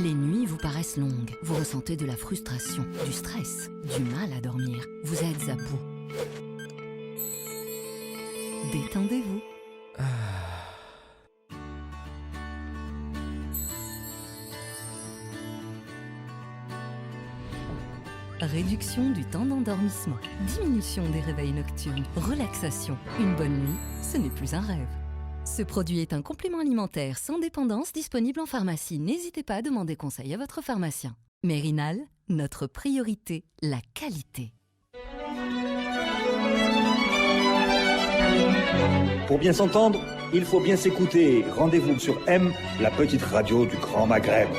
Les nuits vous paraissent longues. Vous ressentez de la frustration, du stress, du mal à dormir. Vous êtes à bout. Détendez-vous. Réduction du temps d'endormissement, diminution des réveils nocturnes, relaxation. Une bonne nuit, ce n'est plus un rêve. Ce produit est un complément alimentaire sans dépendance disponible en pharmacie. N'hésitez pas à demander conseil à votre pharmacien. Mérinal, notre priorité, la qualité. Pour bien s'entendre, il faut bien s'écouter. Rendez-vous sur M, la petite radio du Grand Maghreb.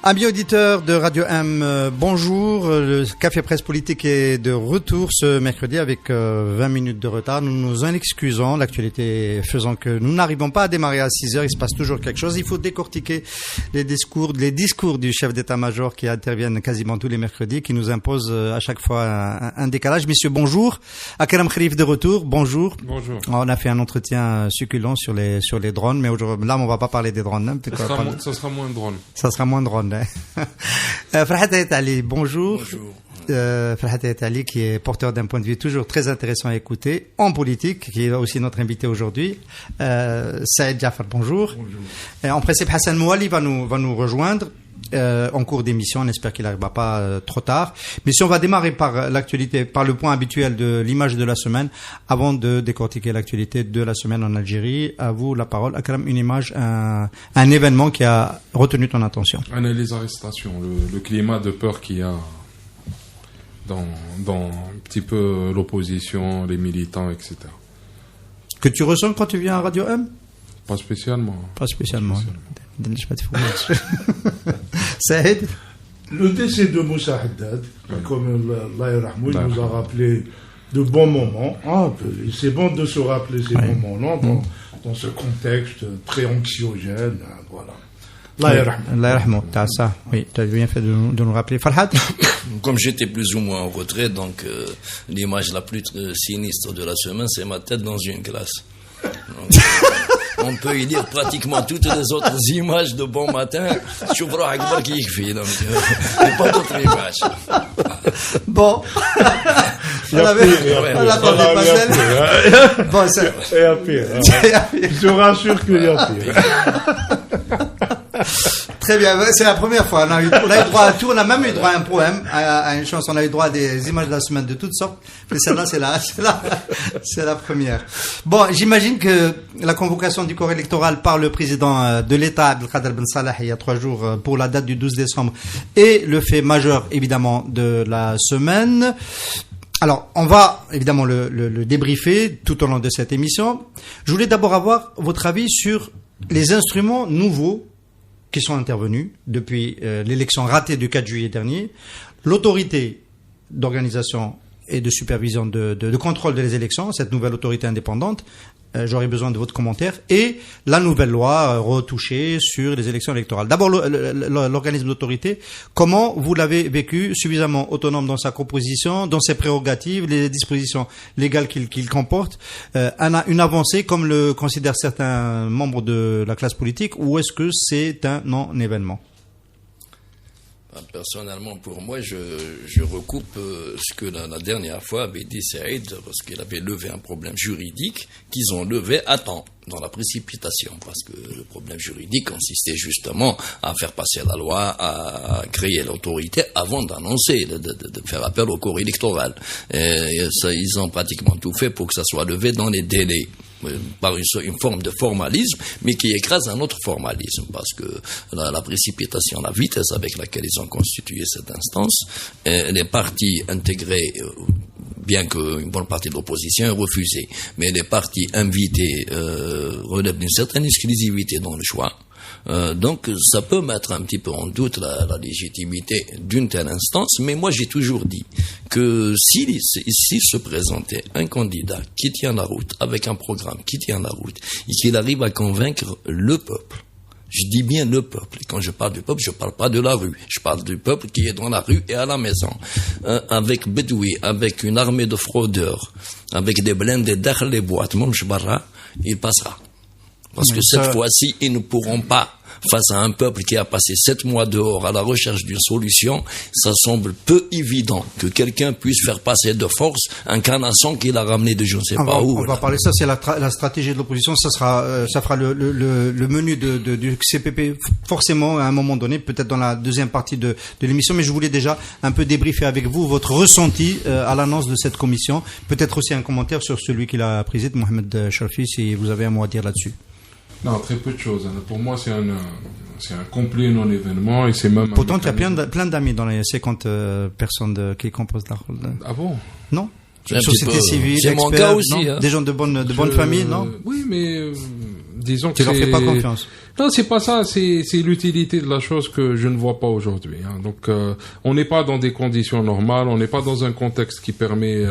Amis auditeurs de Radio M, bonjour. Le Café Presse Politique est de retour ce mercredi avec 20 minutes de retard. Nous nous en excusons, l'actualité faisant que nous n'arrivons pas à démarrer à 6 heures. Il se passe toujours quelque chose. Il faut décortiquer les discours du chef d'état-major qui interviennent quasiment tous les mercredis, qui nous impose à chaque fois un décalage. Messieurs, bonjour. Akram Kharif de retour, bonjour. Bonjour. On a fait un entretien succulent sur les drones, mais aujourd'hui, là, on va pas parler des drones. Hein, ça sera moins de drones. Ça sera moins de drones. Farhat Ayat Ali, bonjour. Bonjour. Farhat Ayat Ali qui est porteur d'un point de vue toujours très intéressant à écouter en politique, qui est aussi notre invité aujourd'hui. Saïd Jafar, bonjour. Bonjour. En principe, Hassan Mouali va nous rejoindre en cours d'émission. On espère qu'il n'arrivera pas trop tard. Mais si on va démarrer par l'actualité, par le point habituel de l'image de la semaine, avant de décortiquer l'actualité de la semaine en Algérie, à vous la parole. Akram, une image, un événement qui a retenu ton attention. Les arrestations, le climat de peur qu'il y a dans un petit peu l'opposition, les militants, etc. Que tu ressens quand tu viens à Radio M? Pas spécialement. Pas spécialement. Saïd? Le décès de Moussa Haddad, comme Allah il nous a rappelé de bons moments. C'est bon de se rappeler ces moments-là dans ce contexte très anxiogène. Voilà. Allah yarhamou. Oui, tu as bien fait de nous rappeler. Farhat? Comme j'étais plus ou moins en retrait, donc l'image la plus sinistre de la semaine, c'est ma tête dans une glace. Donc, on peut y lire pratiquement toutes les autres images de bon matin. Choubra Akbar qui y fait, donc pas d'autres images. Bon. On l'attendait pas celle. Bon, c'est... Il y a pire. Je te rassure qu'il y a pire. Très bien, c'est la première fois. On a eu droit à tout, on a même eu droit à un poème, à une chanson, on a eu droit à des images de la semaine de toutes sortes. Mais celle-là, c'est la première. Bon, j'imagine que la convocation du corps électoral par le président de l'État, Abdelkader Ben Salah, il y a 3 jours, pour la date du 12 décembre, est le fait majeur, évidemment, de la semaine. Alors, on va évidemment le débriefer tout au long de cette émission. Je voulais d'abord avoir votre avis sur les instruments nouveaux qui sont intervenus depuis l'élection ratée du 4 juillet dernier, l'autorité d'organisation et de supervision de contrôle des élections, cette nouvelle autorité indépendante, j'aurais besoin de votre commentaire, et la nouvelle loi retouchée sur les élections électorales. D'abord, l'organisme d'autorité, comment vous l'avez vécu, suffisamment autonome dans sa composition, dans ses prérogatives, les dispositions légales qu'il comporte, une avancée comme le considèrent certains membres de la classe politique, ou est-ce que c'est un non-événement? Personnellement, pour moi, je recoupe ce que la dernière fois avait dit Saïd, parce qu'il avait levé un problème juridique qu'ils ont levé à temps, dans la précipitation, parce que le problème juridique consistait justement à faire passer la loi, à créer l'autorité avant d'annoncer, de faire appel au corps électoral. Et ça, ils ont pratiquement tout fait pour que ça soit levé dans les délais, par une forme de formalisme, mais qui écrase un autre formalisme, parce que la précipitation, la vitesse avec laquelle ils ont constitué cette instance, les partis intégrés, bien qu'une bonne partie de l'opposition ait refusé, mais les partis invités relèvent d'une certaine exclusivité dans le choix. Donc ça peut mettre un petit peu en doute la légitimité d'une telle instance, mais moi j'ai toujours dit que s'il se présentait un candidat qui tient la route, avec un programme qui tient la route, et qu'il arrive à convaincre le peuple, je dis bien le peuple, et quand je parle du peuple, je parle pas de la rue, je parle du peuple qui est dans la rue et à la maison, avec Bedoui, avec une armée de fraudeurs, avec des blindés derrière les boîtes, il passera. Parce que cette fois-ci, ils ne pourront pas face à un peuple qui a passé 7 mois dehors à la recherche d'une solution, ça semble peu évident que quelqu'un puisse faire passer de force un canasson qu'il a ramené de je ne sais pas où. On va parler de ça, c'est la stratégie de l'opposition, ça fera le menu du CPP forcément à un moment donné, peut-être dans la deuxième partie de l'émission, mais je voulais déjà un peu débriefer avec vous votre ressenti à l'annonce de cette commission, peut-être aussi un commentaire sur celui qui l'a préside, Mohamed Charfi, si vous avez un mot à dire là-dessus. Non, très peu de choses. Pour moi, c'est un complet non-événement et c'est même. Pourtant, il y a plein d'amis dans les 50 personnes qui composent la. Ah bon? Non. Société civile, c'est mon cas aussi, non, hein. Des gens de bonne famille, non? Oui, mais disons que tu leur fais pas confiance. Non, c'est pas ça. C'est l'utilité de la chose que je ne vois pas aujourd'hui. Hein. Donc, on n'est pas dans des conditions normales. On n'est pas dans un contexte qui permet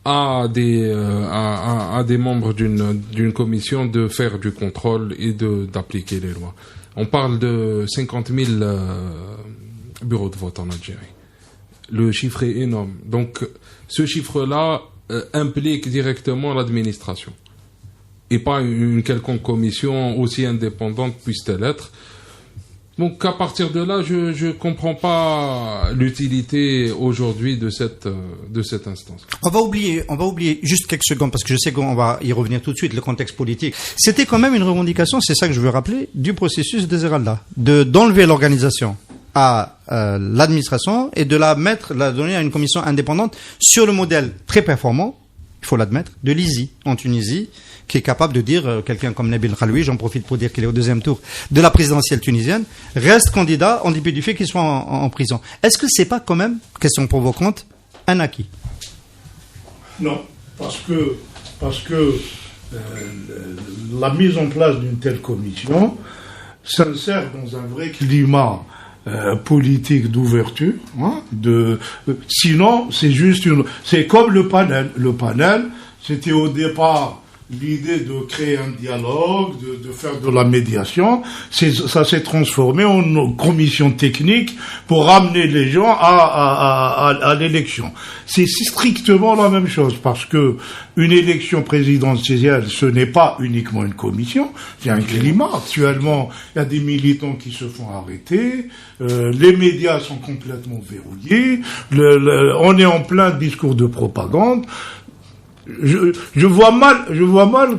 à des membres d'une commission de faire du contrôle et d'appliquer les lois. On parle de 50 000 bureaux de vote en Algérie. Le chiffre est énorme. Donc, ce chiffre-là implique directement l'administration. Et pas une quelconque commission, aussi indépendante puisse-t-elle être. Donc, à partir de là, je comprends pas l'utilité aujourd'hui de cette instance. On va oublier juste quelques secondes, parce que je sais qu'on va y revenir tout de suite, le contexte politique. C'était quand même une revendication, c'est ça que je veux rappeler, du processus de Zeralda. D'enlever l'organisation à l'administration et de la donner à une commission indépendante sur le modèle très performant, il faut l'admettre, de l'ISI en Tunisie, qui est capable de dire, quelqu'un comme Nabil Khaloui, j'en profite pour dire qu'il est au deuxième tour de la présidentielle tunisienne, reste candidat en dépit du fait qu'il soit en prison. Est-ce que c'est pas quand même, question provocante, un acquis? Non, parce que la mise en place d'une telle commission s'insère dans un vrai climat politique d'ouverture, hein, sinon c'est comme le panel. Le panel, c'était au départ l'idée de créer un dialogue, de faire de la médiation. Ça s'est transformé en commission technique pour ramener les gens à l'élection. C'est strictement la même chose, parce que une élection présidentielle, ce n'est pas uniquement une commission, c'est un climat. Actuellement, il y a des militants qui se font arrêter, les médias sont complètement verrouillés, on est en plein discours de propagande. Je vois mal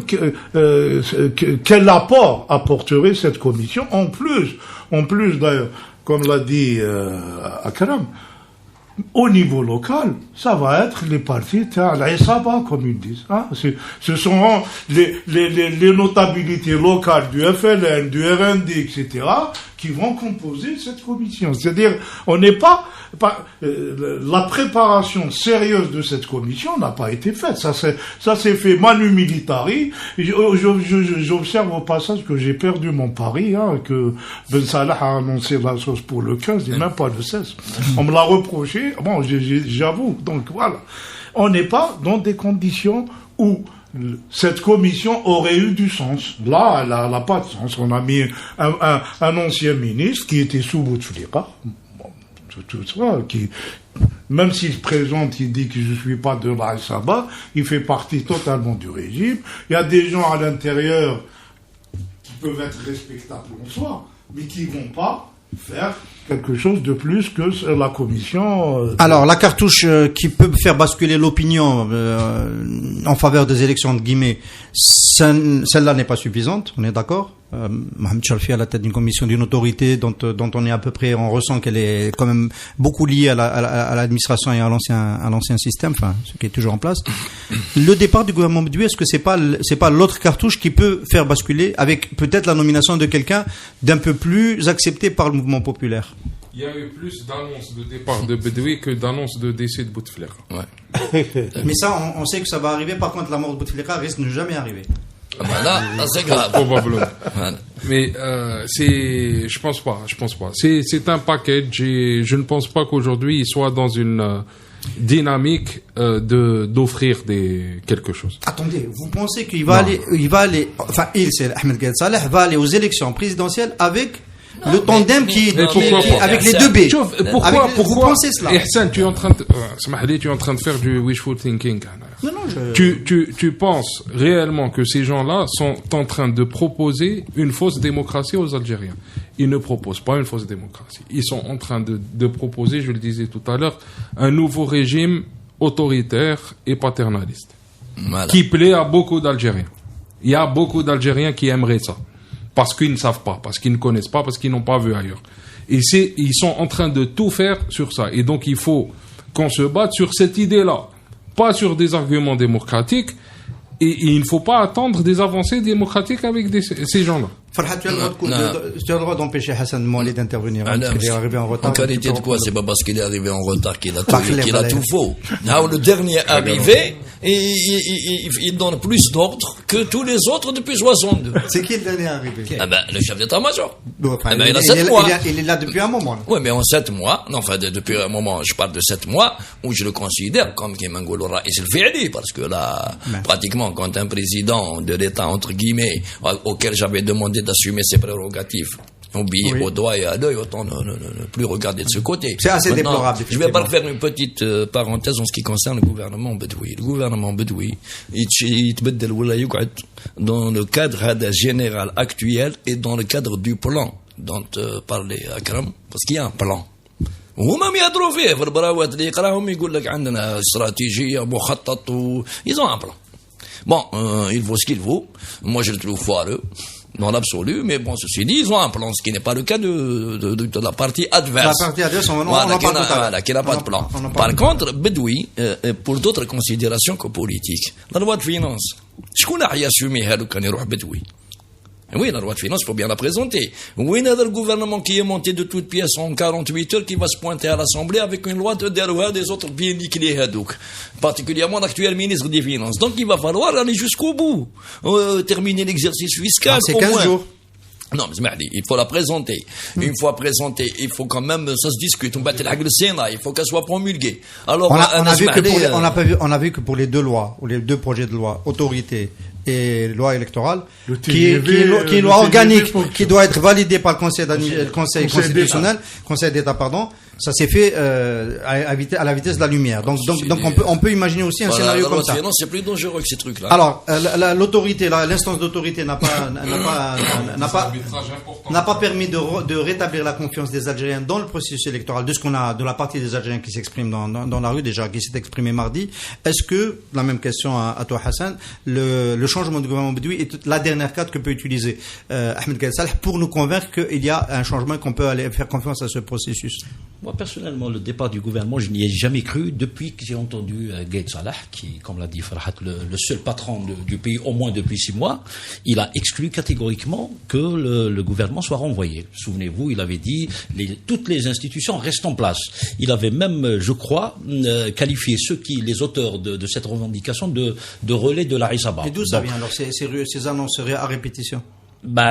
quel apport apporterait cette commission. En plus d'ailleurs, comme l'a dit Akram, au niveau local, ça va être les partis l'Aïsaba, comme ils disent. Hein. Ce sont les notabilités locales du FLN, du RND, etc., qui vont composer cette commission. C'est-à-dire, on n'est pas la préparation sérieuse de cette commission n'a pas été faite. Ça s'est fait manu militari. J'observe au passage que j'ai perdu mon pari, hein, que Ben Salah a annoncé la chose pour le 15 et même pas le 16. On me l'a reproché. Bon, j'avoue. Donc voilà. On n'est pas dans des conditions où cette commission aurait eu du sens. Là, elle n'a pas de sens. On a mis un ancien ministre qui était sous Bouteflika, tout ça, qui, même s'il se présente, il dit que je suis pas de l'Aïsaba, il fait partie totalement du régime. Il y a des gens à l'intérieur qui peuvent être respectables en soi, mais qui vont pas faire quelque chose de plus que la commission. Alors, la cartouche qui peut faire basculer l'opinion en faveur des élections, de guillemets, celle-là n'est pas suffisante, on est d'accord. Mohamed Charfi à la tête d'une commission, d'une autorité dont on est à peu près, on ressent qu'elle est quand même beaucoup liée à l'administration et à l'ancien système, enfin, ce qui est toujours en place. Le départ du gouvernement Bedoui, est-ce que c'est pas l'autre cartouche qui peut faire basculer avec peut-être la nomination de quelqu'un d'un peu plus accepté par le mouvement populaire? Il y a eu plus d'annonces de départ de Bedoui que d'annonces de décès de Bouteflika. Ouais. Mais ça, on sait que ça va arriver. Par contre, la mort de Bouteflika risque de ne jamais arriver. Ah ben là, c'est grave. Probablement. Mais je pense pas. C'est un package et je ne pense pas qu'aujourd'hui il soit dans une dynamique d'offrir quelque chose. Attendez, vous pensez qu'il va aller, enfin c'est Ahmed Gaïd Saleh va aller aux élections présidentielles avec le tandem avec les deux B. Pourquoi vous pensez cela? Ihsan, tu es en train de faire du wishful thinking. Tu penses réellement que ces gens-là sont en train de proposer une fausse démocratie aux Algériens? Ils ne proposent pas une fausse démocratie. Ils sont en train de proposer, je le disais tout à l'heure, un nouveau régime autoritaire et paternaliste. Voilà. Qui plaît à beaucoup d'Algériens. Il y a beaucoup d'Algériens qui aimeraient ça. Parce qu'ils ne savent pas, parce qu'ils ne connaissent pas, parce qu'ils n'ont pas vu ailleurs. Et ils sont en train de tout faire sur ça. Et donc il faut qu'on se batte sur cette idée-là. Pas sur des arguments démocratiques. Et il ne faut pas attendre des avancées démocratiques avec ces gens-là. Farhat, tu as le droit d'empêcher Hassan Mouali d'intervenir parce qu'il est arrivé en retard. En qualité de quoi? C'est pas parce qu'il est arrivé en retard qu'il a tout faux. Le dernier arrivé, il donne plus d'ordres que tous les autres depuis 62. C'est qui le dernier arrivé? Le chef d'état-major. Il a 7 mois. Il est là depuis un moment. Oui, mais en 7 mois, depuis un moment, je parle de 7 mois, où je le considère comme Kimangolo Raïs el-Fi'li, parce que là, pratiquement, quand un président de l'État, entre guillemets, auquel j'avais demandé d'assumer ses prérogatives, oublié au doigt et à l'œil, autant ne plus regarder de ce côté. C'est assez déplorable. Je vais pas faire une petite parenthèse en ce qui concerne le gouvernement Bedoui. Le gouvernement Bedoui, dans le cadre général actuel et dans le cadre du plan dont parlait Akram, parce qu'il y a un plan. هما يهضروا فيه في البراوات اللي يقراهم يقول لك عندنا استراتيجيه مخطط ils ont un plan. Bon, il vaut ce qu'il vaut. Moi, je le trouve foireux, dans l'absolu, mais bon, ceci dit, ils ont un plan, ce qui n'est pas le cas de la partie adverse. La partie adverse, on en parle qui n'a pas de plan. Par contre, Bedoui, pour d'autres considérations que politiques, la loi de finances, شكون راح يسوميها لو كان يروح Bedoui? Oui, la loi de finances, il faut bien la présenter. Oui, il y a le gouvernement qui est monté de toutes pièces en 48 heures, qui va se pointer à l'Assemblée avec une loi de Derouha des autres bien niqués, particulièrement l'actuel ministre des Finances. Donc, il va falloir aller jusqu'au bout, terminer l'exercice fiscal. C'est 15 jours. Non, mais il faut la présenter. Une fois présentée, il faut quand même, ça se discute. Il faut qu'elle soit promulguée. Alors, on a vu que pour les deux lois, ou les deux projets de loi, autorité et loi électorale, qui est loi organique, qui doit être validée par le Conseil constitutionnel, Conseil d'État, pardon, ça s'est fait à la vitesse de la lumière. Donc on peut imaginer aussi un scénario comme ça. C'est plus dangereux que ces trucs-là. Alors l'autorité, l'instance d'autorité n'a pas permis de rétablir la confiance des Algériens dans le processus électoral, de la partie des Algériens qui s'expriment dans la rue déjà, qui s'est exprimé mardi. Est-ce que, la même question à toi Hassan, le changement du gouvernement Bedoui est la dernière carte que peut utiliser Ahmed Gaïd Salah pour nous convaincre qu'il y a un changement, qu'on peut aller faire confiance à ce processus? Moi, personnellement, le départ du gouvernement, je n'y ai jamais cru depuis que j'ai entendu Gaïd Salah, qui, comme l'a dit Farhat, le seul patron du pays, au moins depuis 6 mois, il a exclu catégoriquement que le gouvernement soit renvoyé. Souvenez-vous, il avait dit toutes les institutions restent en place. Il avait même, je crois, qualifié les auteurs de cette revendication de relais de l'Arisaba. Et d'où ça vient alors ces annonces à répétition?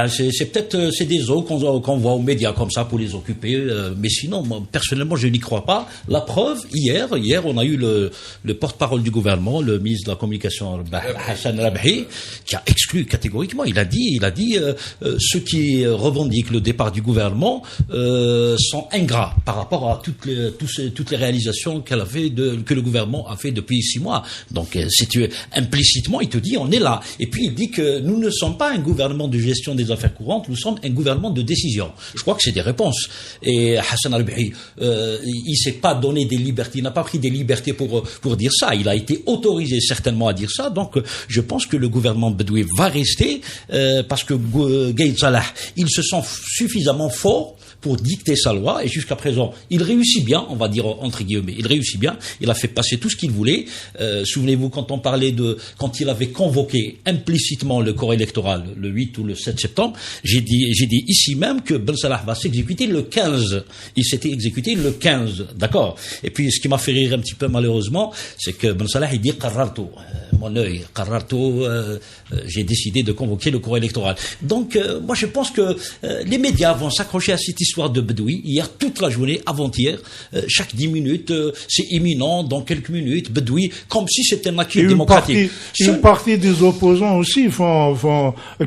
C'est peut-être des eaux qu'on voit aux médias comme ça pour les occuper, mais sinon, moi, personnellement, je n'y crois pas. La preuve, hier, on a eu le porte-parole du gouvernement, le ministre de la Communication, Hassan Rabhi, qui a exclu catégoriquement. Il a dit, ceux qui revendiquent le départ du gouvernement sont ingrats par rapport à toutes les réalisations que le gouvernement a fait depuis 6 mois. Donc, implicitement, il te dit, on est là. Et puis, il dit que nous ne sommes pas un gouvernement de gestion des affaires courantes, nous sommes un gouvernement de décision. Je crois que c'est des réponses. Et Hassan Al-Bihi, il s'est pas donné des libertés, il n'a pas pris des libertés pour dire ça. Il a été autorisé certainement à dire ça. Donc, je pense que le gouvernement Bedoui va rester parce que Gaïd Salah, il se sent suffisamment fort pour dicter sa loi, et jusqu'à présent, il réussit bien, on va dire entre guillemets, il réussit bien, il a fait passer tout ce qu'il voulait. Souvenez-vous, quand il avait convoqué implicitement le corps électoral, le 8 ou le 7 septembre, j'ai dit ici même que Ben Salah va s'exécuter le 15. Il s'était exécuté le 15, d'accord? Et puis, ce qui m'a fait rire un petit peu malheureusement, c'est que Ben Salah, il dit qarrartu, mon œil, qarrartu, j'ai décidé de convoquer le corps électoral. Donc, moi, je pense que les médias vont s'accrocher à cette histoire de Bedoui. Hier, toute la journée, avant-hier, chaque 10 minutes, c'est imminent, dans quelques minutes, Bedoui, comme si c'était un acquis démocratique. Une partie des opposants aussi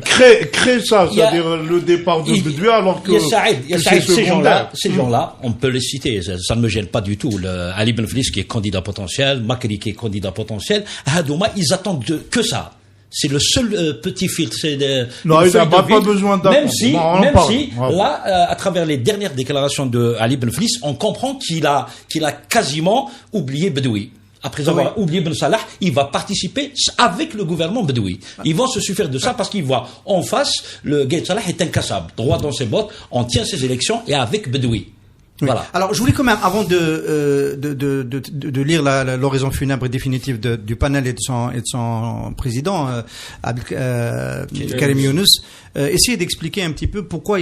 créent fait ça, c'est-à-dire le départ de Bedoui, alors que c'est secondaire. Ces gens-là, on peut les citer, ça ne me gêne pas du tout. Ali Ben Flis qui est candidat potentiel, Makri qui est candidat potentiel, Hadouma, ils attendent que ça. C'est le seul petit filtre. Non, il n'a pas besoin d'un. Même si, là, à travers les dernières déclarations de Ali Ben Flis, on comprend qu'il a quasiment oublié Bedoui. Après avoir oublié Ben Salah, il va participer avec le gouvernement Bedoui. Ils vont se suffire de ça parce qu'ils voient en face, le Gaïd Salah est incassable. Droit dans ses bottes, on tient ses élections et avec Bedoui. Oui. Voilà. Alors, je voulais quand même, avant de lire l'horizon funèbre définitive du panel et de son président, Karim Younous, essayer d'expliquer un petit peu pourquoi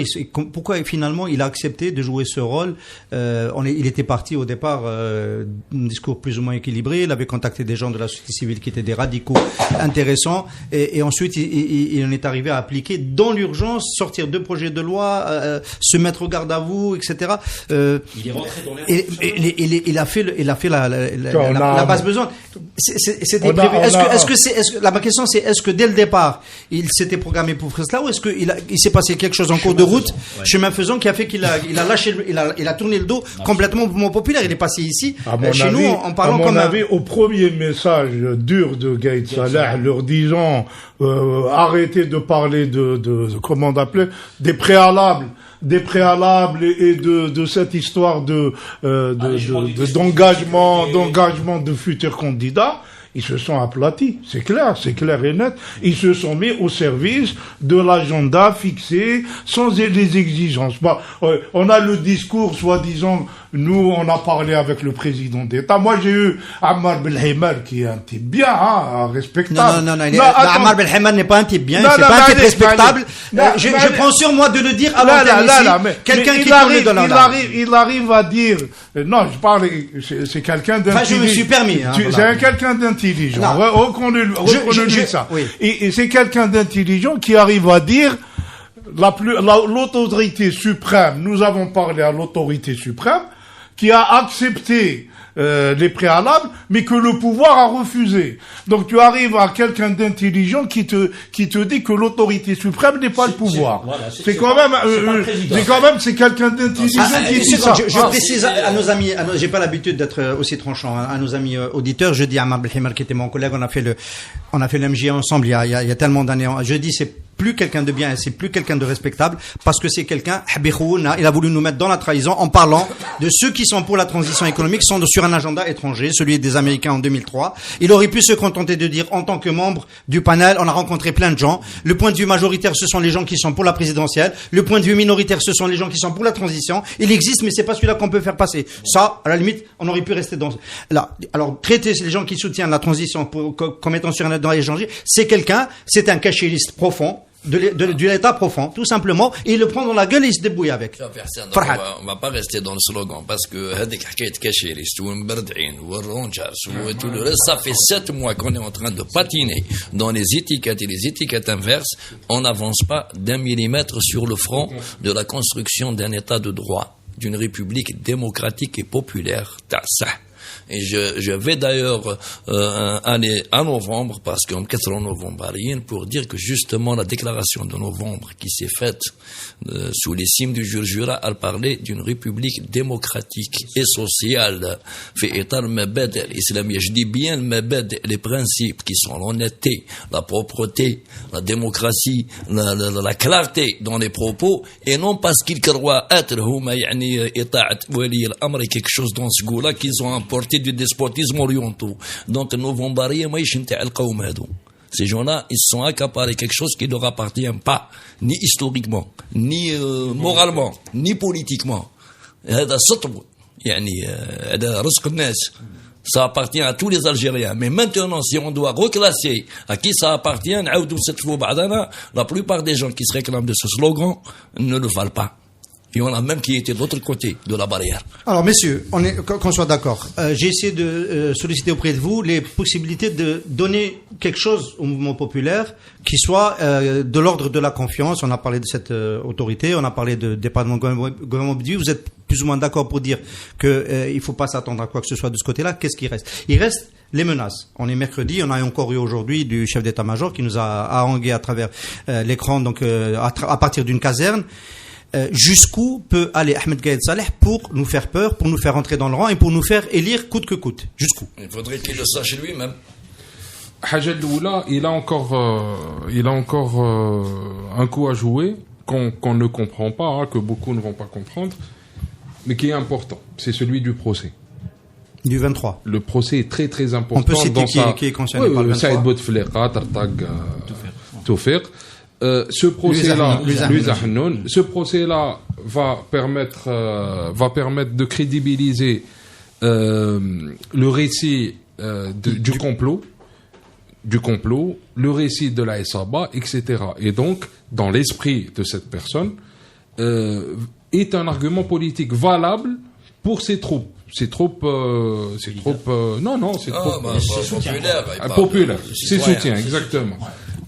finalement il a accepté de jouer ce rôle. Il était parti au départ un discours plus ou moins équilibré. Il avait contacté des gens de la société civile qui étaient des radicaux intéressants, et ensuite il en est arrivé à appliquer dans l'urgence, sortir 2 projets de loi, se mettre au garde à vous, etc. Il est rentré dans il a fait la base besoin. C'était prévu. Ma question c'est, est-ce que dès le départ il s'était programmé pour faire cela, ou est-ce qu'il s'est passé quelque chose en cours de route, chemin faisant, qui a fait qu'il a lâché, il a tourné le dos complètement au mouvement populaire. Il est passé ici chez nous en parlant comme au premier message dur de Gaïd Salah, leur disant arrêtez de parler de comment on appelait, des préalables et de cette histoire d'engagement de futurs candidats. Ils se sont aplatis, c'est clair et net. Ils se sont mis au service de l'agenda fixé, sans les exigences. On a le discours, soi-disant, nous, on a parlé avec le président d'État. Moi, j'ai eu Ammar Belhimar, qui est un type bien, respectable. Non, Ammar Belhimar n'est pas un type bien, c'est pas un type respectable. Je prends sur moi de le dire à l'antenne ici. Quelqu'un qui tourne dans la il arrive à dire, non, je parle, c'est quelqu'un d'intelligent. Enfin, je me suis permis, c'est quelqu'un d'intelligent. Reconnais-lui ça. Oui. Et c'est quelqu'un d'intelligent qui arrive à dire l'autorité suprême. Nous avons parlé à l'autorité suprême qui a accepté les préalables, mais que le pouvoir a refusé. Donc tu arrives à quelqu'un d'intelligent qui te dit que l'autorité suprême n'est pas le pouvoir. C'est quelqu'un d'intelligent qui dit ça. Je précise à nos amis, j'ai pas l'habitude d'être aussi tranchant, à nos amis auditeurs. Je dis à Ammar Belhimar, qui était mon collègue, on a fait le MJ ensemble il y a tellement d'années. Je dis, c'est plus quelqu'un de bien, c'est plus quelqu'un de respectable, parce que c'est quelqu'un, il a voulu nous mettre dans la trahison en parlant de ceux qui sont pour la transition économique, sont sur un agenda étranger, celui des Américains en 2003. Il aurait pu se contenter de dire, en tant que membre du panel, on a rencontré plein de gens. Le point de vue majoritaire, ce sont les gens qui sont pour la présidentielle. Le point de vue minoritaire, ce sont les gens qui sont pour la transition. Il existe, mais c'est pas celui-là qu'on peut faire passer. Ça, à la limite, on aurait pu rester dans là. Alors, traiter les gens qui soutiennent la transition comme étant sur un agenda étranger, c'est un cachériste profond. De l'état profond, tout simplement, et il le prend dans la gueule et il se débrouille avec. On va pas rester dans le slogan, parce que tout le reste, ça fait 7 mois qu'on est en train de patiner dans les étiquettes et les étiquettes inverses. On n'avance pas d'1 millimètre sur le front de la construction d'un état de droit, d'une république démocratique et populaire. Et je vais d'ailleurs aller à novembre, parce qu'en 4 novembre, pour dire que justement la déclaration de novembre qui s'est faite sous les cimes du Jurjura, elle parlait d'une république démocratique et sociale. Fait état le mabad l'islamien. Je dis bien le mabad, les principes qui sont l'honnêteté, la propreté, la démocratie, la clarté dans les propos, et non parce qu'ils croient être quelque chose dans ce goût-là qu'ils ont apporté du despotisme orientaux. Donc, ces gens-là, ils sont accaparés quelque chose qui ne leur appartient pas, ni historiquement, ni moralement, ni politiquement. Ça appartient à tous les Algériens. Mais maintenant, si on doit reclasser à qui ça appartient, la plupart des gens qui se réclament de ce slogan ne le valent pas. Il y en a même qui étaient de l'autre côté de la barrière. Alors, messieurs, qu'on soit d'accord. J'ai essayé de solliciter auprès de vous les possibilités de donner quelque chose au mouvement populaire qui soit de l'ordre de la confiance. On a parlé de cette autorité, on a parlé de département gouvernement budget. Vous êtes plus ou moins d'accord pour dire que il faut pas s'attendre à quoi que ce soit de ce côté-là. Qu'est-ce qui reste? Il reste les menaces. On est mercredi, on a encore eu aujourd'hui du chef d'état-major qui nous a harangué à travers l'écran, donc à partir d'une caserne. Jusqu'où peut aller Ahmed Gaïd Saleh pour nous faire peur, pour nous faire entrer dans le rang et pour nous faire élire coûte que coûte? Jusqu'où? Il faudrait qu'il le sache lui-même. Haja Loula, il a encore un coup à jouer qu'on ne comprend pas, hein, que beaucoup ne vont pas comprendre, mais qui est important. C'est celui du procès. Du 23. Le procès est très très important. On peut citer qui est concerné par le 23. Saïd Bouteflika, Tartag, Toufiq. Ce procès-là, ce procès-là va permettre de crédibiliser le récit du complot, le récit de la SABA, etc. Et donc, dans l'esprit de cette personne, est un argument politique valable pour ces troupes. Ces troupes populaires. Ses soutiens, exactement.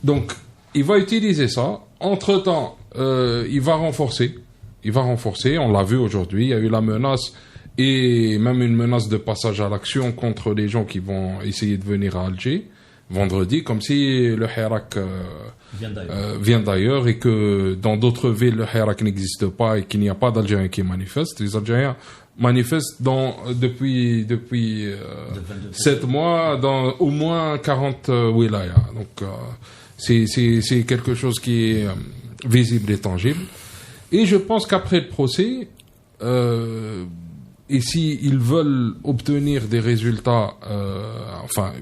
Donc, il va utiliser ça. Entre-temps, il va renforcer. On l'a vu aujourd'hui. Il y a eu la menace et même une menace de passage à l'action contre les gens qui vont essayer de venir à Alger vendredi, comme si le Hirak vient d'ailleurs et que dans d'autres villes le Hirak n'existe pas et qu'il n'y a pas d'Algériens qui manifestent. Les Algériens manifestent depuis 7 mois dans au moins 40 wilayas. Donc c'est quelque chose qui est visible et tangible. Et je pense qu'après le procès, et s'ils veulent obtenir des résultats,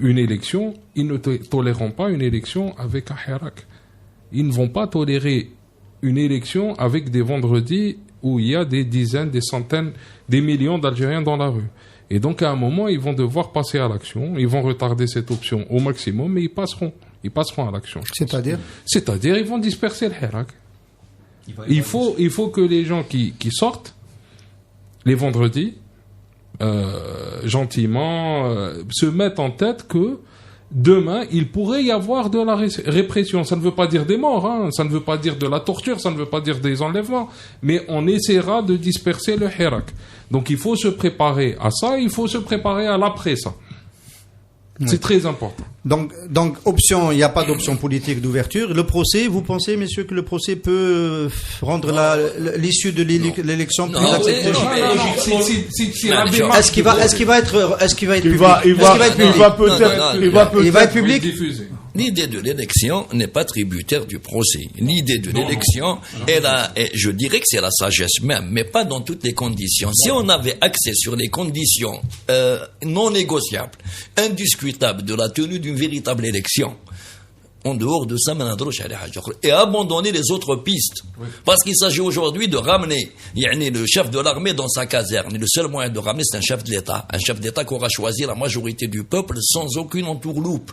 une élection, ils ne toléreront pas une élection avec un Hirak. Ils ne vont pas tolérer une élection avec des vendredis où il y a des dizaines, des centaines, des millions d'Algériens dans la rue. Et donc à un moment, ils vont devoir passer à l'action. Ils vont retarder cette option au maximum, mais ils passeront à l'action. C'est-à-dire, ils vont disperser le Hirak. Il faut que les gens qui sortent les vendredis, gentiment, se mettent en tête que demain, il pourrait y avoir de la répression. Ça ne veut pas dire des morts, hein, ça ne veut pas dire de la torture, ça ne veut pas dire des enlèvements, mais on essaiera de disperser le Hirak. Donc il faut se préparer à ça, il faut se préparer à l'après ça. C'est très important. Donc, il n'y a pas d'option politique d'ouverture. Le procès, vous pensez, messieurs, que le procès peut rendre l'issue de l'élection plus acceptable? Est-ce qu'il va être public? L'idée de l'élection n'est pas tributaire du procès. L'idée de l'élection, je dirais que c'est la sagesse même, mais pas dans toutes les conditions. Si on avait accès sur les conditions non négociables, indiscutables de la tenue d'une véritable élection, en dehors de ça, et abandonner les autres pistes. Oui. Parce qu'il s'agit aujourd'hui de ramener le chef de l'armée dans sa caserne. Et le seul moyen de ramener, c'est un chef de l'État. Un chef d'État qui aura choisi la majorité du peuple sans aucune entourloupe.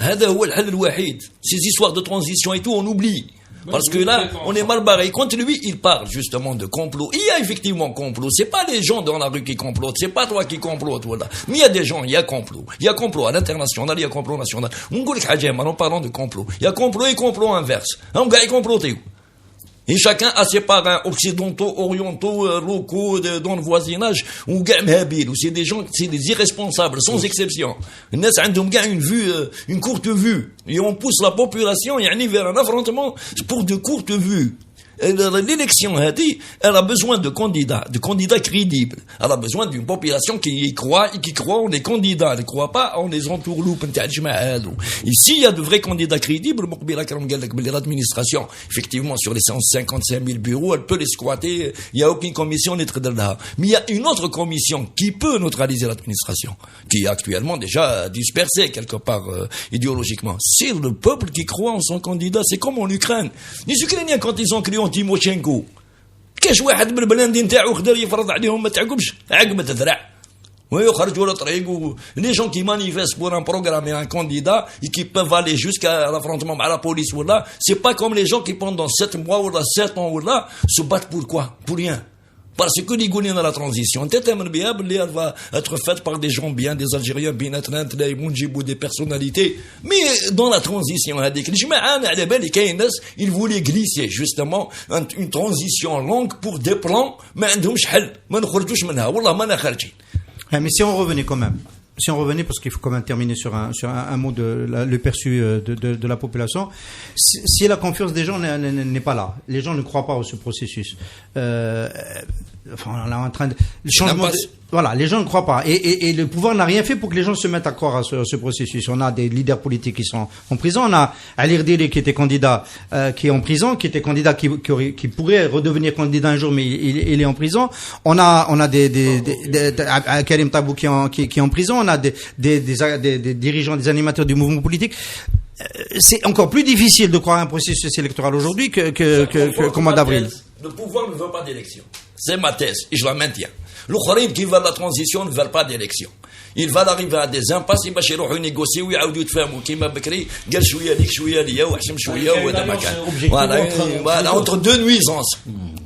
Ces histoires de transition et tout, on oublie. Parce que là, on est mal barré. Quand lui, il parle justement de complot. Il y a effectivement complot. C'est pas les gens dans la rue qui complotent. C'est pas toi qui complotes, voilà. Mais il y a des gens, il y a complot. Il y a complot à l'international, il y a complot national. En parlant de complot. Il y a complot et complot inverse. On va y comploter. Et chacun a ses parrains occidentaux, orientaux, locaux, dans le voisinage, ou Gamhabil, ou c'est des gens, c'est des irresponsables, sans exception. Les gens ont une vue, une courte vue. Et on pousse la population, vers un affrontement pour de courtes vues. L'élection, elle a besoin de candidats crédibles. Elle a besoin d'une population qui y croit et qui croit en les candidats. Elle ne croit pas en les entourloupes. Ici, il y a de vrais candidats crédibles. L'administration, effectivement, sur les 155 000 bureaux, elle peut les squatter. Il n'y a aucune commission n'est de là. Mais il y a une autre commission qui peut neutraliser l'administration, qui est actuellement déjà dispersée quelque part idéologiquement. C'est le peuple qui croit en son candidat. C'est comme en Ukraine. Les Ukrainiens, quand ils ont créé تيموشينكو كاش واحد بالبلان نتاعو قدر يفرض عليهم ما تعقبش عقبة ذراع Les gens qui manifestent pour un programme et un candidat et qui peuvent aller jusqu'à l'affrontement avec la police, c'est pas comme les gens qui pendant 7 mois ou 7 ans se battent pour quoi? Pour rien. Parce que les goulins dans la transition, elle va être faite par des gens bien, des Algériens bien attreintes, des personnalités. Mais dans la transition, ils voulaient glisser justement une transition longue pour des plans, mais mais si on revenait quand même. Si on revenait, parce qu'il faut quand même terminer sur un mot le perçu de la population, si la confiance des gens n'est pas là, les gens ne croient pas à ce processus. On est en train de changement. Voilà, les gens ne croient pas, et le pouvoir n'a rien fait pour que les gens se mettent à croire à ce processus. On a des leaders politiques qui sont en prison. On a Ali Rdili qui était candidat, qui est en prison, qui était candidat, qui pourrait redevenir candidat un jour, mais il est en prison. On a des Karim Tabou qui est en prison. On a des dirigeants, des animateurs du mouvement politique. C'est encore plus difficile de croire à un processus électoral aujourd'hui qu'au mois d'avril. Le pouvoir ne veut pas d'élection. C'est ma thèse, et je la maintiens. Le Kharim qui veut la transition ne veut pas d'élection. Ils vont arriver à des impasses, ils vont négocier, ils vont يتفاهموا كيما بكري قال شويه ليك شويه ليا وحشم شويه وهذا ما كان. Voilà, entre deux nuisances.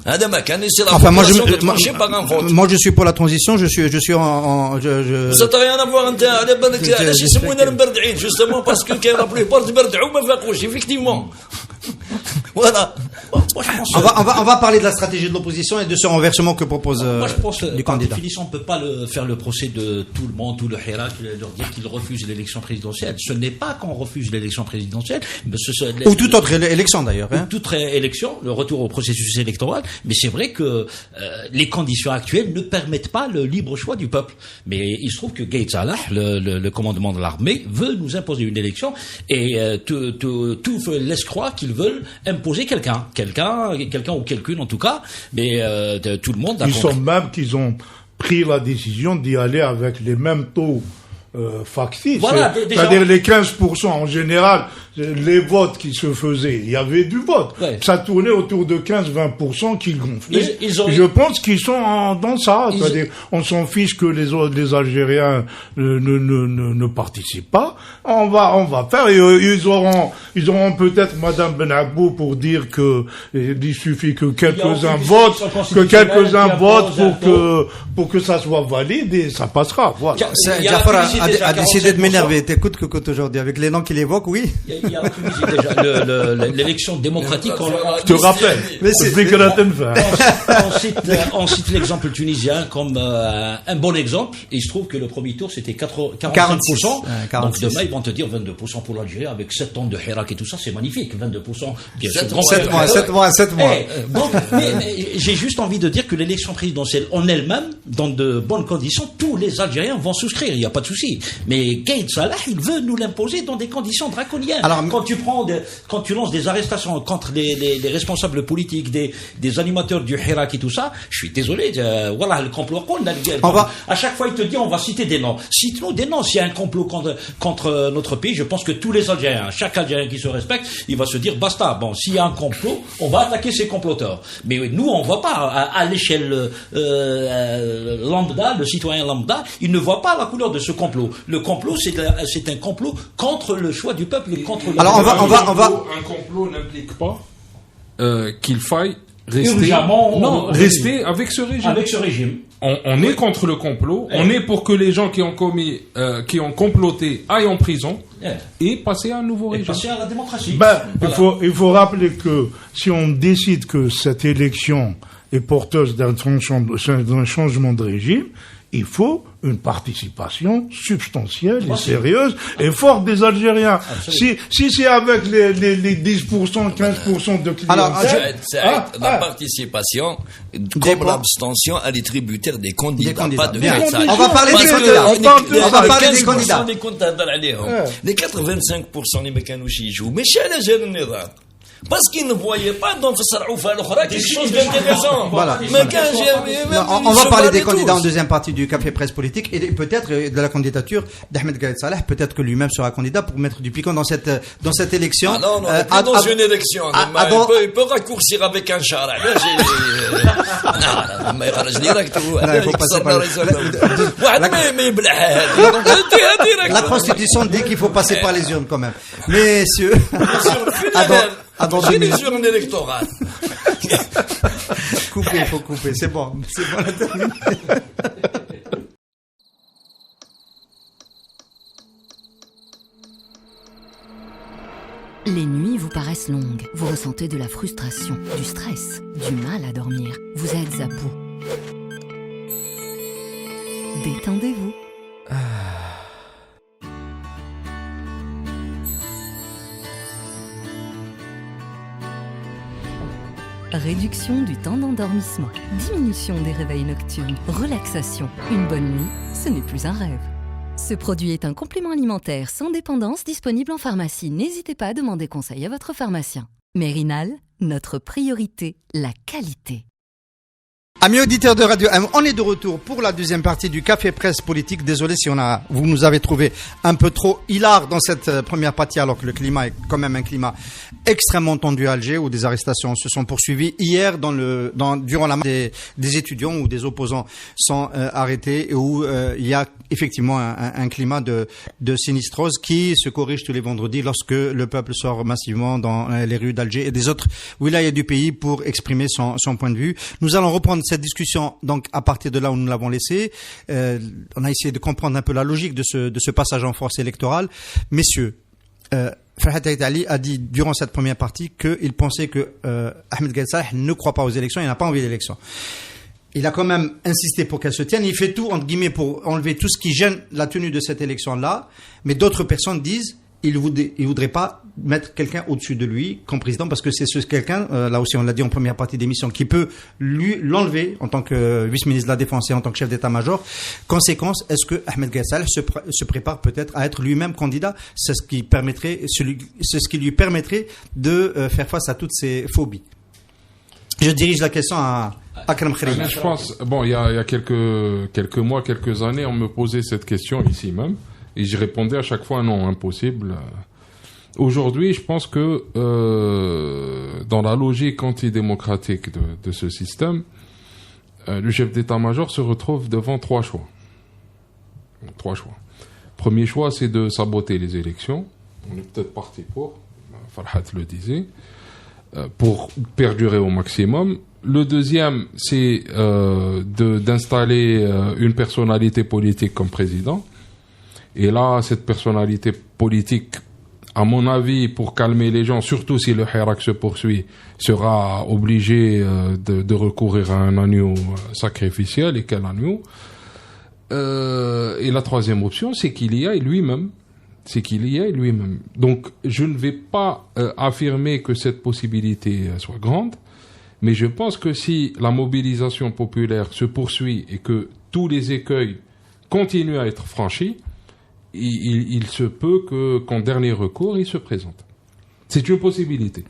هذا ما كان, c'est la population de trancher par un vote. Moi je suis pour la transition, je suis Ça n'a rien à voir انت على بالك علاش يسمونا المبردعين justement parce que كاين la plupart تبردعوا ما فاقوش effectivement. Voilà. On va parler de la stratégie de l'opposition et de ce renversement que propose moi, je pense, du par candidat. définition, on ne peut pas faire le procès de tout le monde, tout le Hirak, leur dire qu'ils refusent l'élection présidentielle. Ce n'est pas qu'on refuse l'élection présidentielle, mais ou toute autre élection d'ailleurs. Ou toute élection, le retour au processus électoral. Mais c'est vrai que les conditions actuelles ne permettent pas le libre choix du peuple. Mais il se trouve que Gaït Salah, le commandement de l'armée, veut nous imposer une élection et tout laisse croire qu'ils veulent imposer quelqu'un ou quelqu'une en tout cas, mais tout le monde a compris. Ils sont même qu'ils ont pris la décision d'y aller avec les mêmes taux factices. Voilà, c'est-à-dire les 15% en général, les votes qui se faisaient, il y avait du vote. Ouais. Ça tournait autour de 15-20% qui gonflaient. Je pense qu'ils sont dans ça. C'est-à-dire, on s'en fiche que les Algériens ne participent pas. On va faire. Et ils auront peut-être Madame Benabou pour dire que il suffit que quelques-uns votent, pour que ça soit valide et ça passera. Voilà. Jafar a décidé de m'énerver. T'écoutes aujourd'hui avec les noms qu'il évoque, oui. Il y a la Tunisie déjà, l'élection démocratique. Je te rappelle. Mais on cite l'exemple tunisien comme un bon exemple. Et il se trouve que le premier tour c'était 45%. Donc demain ils vont te dire 22% pour l'Algérie avec 7 ans de Hirak et tout ça, c'est magnifique. 22%. Bien sûr. 7 mois. Donc, mais j'ai juste envie de dire que l'élection présidentielle en elle-même, dans de bonnes conditions, tous les Algériens vont souscrire. Il n'y a pas de souci. Mais Gaït Salah, il veut nous l'imposer dans des conditions draconiennes. Alors, quand tu lances des arrestations contre les responsables politiques, des animateurs du Hirak et tout ça, je suis désolé, voilà, le complot, à chaque fois il te dit on va citer des noms. Cite-nous des noms. S'il y a un complot contre notre pays, je pense que tous les Algériens, chaque Algérien qui se respecte, il va se dire basta, bon, s'il y a un complot, on va attaquer ces comploteurs. Mais nous, on voit pas, à l'échelle lambda, le citoyen lambda, il ne voit pas la couleur de ce complot. Le complot, c'est un complot contre le choix du peuple et contre le... Alors, on va... Un complot n'implique pas qu'il faille rester avec ce régime. Avec ce régime. On est contre le complot. On est pour que les gens qui ont comploté aillent en prison et passer à un nouveau régime. Passer à la démocratie. Voilà. Il faut rappeler que si on décide que cette élection est porteuse d'un changement de régime, il faut une participation substantielle et sérieuse et forte des Algériens. Si c'est avec les 10%, 15% de clientèle... La participation, comme l'abstention, elle est tributaire des candidats, pas de On va parler des candidats. Les 85% les mécanouchis jouent. Mais chez les jeunes, Parce qu'ils ne voyaient pas dans Fassar'oufa l'Okhra quelque chose d'intéressant. Voilà. Mais quand On va parler des candidats en deuxième partie du Café Presse Politique et peut-être de la candidature d'Ahmed Gaïd Saleh. Peut-être que lui-même sera candidat pour mettre du piquant dans cette élection. Ah non, dans une élection. Il peut raccourcir avec un char. Non, mais il faut passer par la Constitution dit qu'il faut passer par les urnes quand même. Messieurs, dans les urnes électorales. Couper, il faut couper, c'est bon, on a terminé. Les nuits vous paraissent longues, vous ressentez de la frustration, du stress, du mal à dormir, vous êtes à bout. Détendez-vous. Réduction du temps d'endormissement, diminution des réveils nocturnes, relaxation. Une bonne nuit, ce n'est plus un rêve. Ce produit est un complément alimentaire sans dépendance disponible en pharmacie. N'hésitez pas à demander conseil à votre pharmacien. Mérinal, notre priorité, la qualité. Amis auditeurs de Radio M, on est de retour pour la deuxième partie du Café Presse Politique. Désolé si vous nous avez trouvé un peu trop hilar dans cette première partie, alors que le climat est quand même un climat extrêmement tendu à Alger, où des arrestations se sont poursuivies hier durant la marche des étudiants, où des opposants sont arrêtés, et où il y a effectivement un climat de sinistrose qui se corrige tous les vendredis lorsque le peuple sort massivement dans les rues d'Alger et des autres wilayas du pays pour exprimer son point de vue. Nous allons reprendre cette discussion donc à partir de là où nous l'avons laissé. On a essayé de comprendre un peu la logique de ce passage en force électorale. Messieurs, Farhat Aït Ali a dit durant cette première partie qu'il pensait que Ahmed Gaïd Saleh ne croit pas aux élections, il n'a pas envie d'élections. Il a quand même insisté pour qu'elle se tienne. Il fait tout, entre guillemets, pour enlever tout ce qui gêne la tenue de cette élection-là. Mais d'autres personnes disent il voudrait pas mettre quelqu'un au-dessus de lui comme président, parce que c'est ce quelqu'un, là aussi on l'a dit en première partie d'émission, qui peut l'enlever en tant que vice-ministre de la Défense et en tant que chef d'état-major. Conséquence, est-ce que Ahmed Gaïd Saleh se prépare peut-être à être lui-même candidat? C'est ce qui lui permettrait de faire face à toutes ces phobies. Je dirige la question à Akram Khrili. Je pense, il y a quelques mois, quelques années, on me posait cette question ici même. Et je répondais à chaque fois non, impossible. Aujourd'hui, je pense que dans la logique antidémocratique de ce système, le chef d'état-major se retrouve devant trois choix. Premier choix, c'est de saboter les élections. On est peut-être parti pour, Farhat le disait, pour perdurer au maximum. Le deuxième, c'est d'installer une personnalité politique comme président. Et là, cette personnalité politique, à mon avis, pour calmer les gens, surtout si le Hirak se poursuit, sera obligé de recourir à un agneau sacrificiel. Et quel agneau? Et la troisième option, c'est qu'il y aille lui-même. Donc, je ne vais pas affirmer que cette possibilité soit grande, mais je pense que si la mobilisation populaire se poursuit et que tous les écueils continuent à être franchis, il se peut qu'en dernier recours, il se présente. C'est une possibilité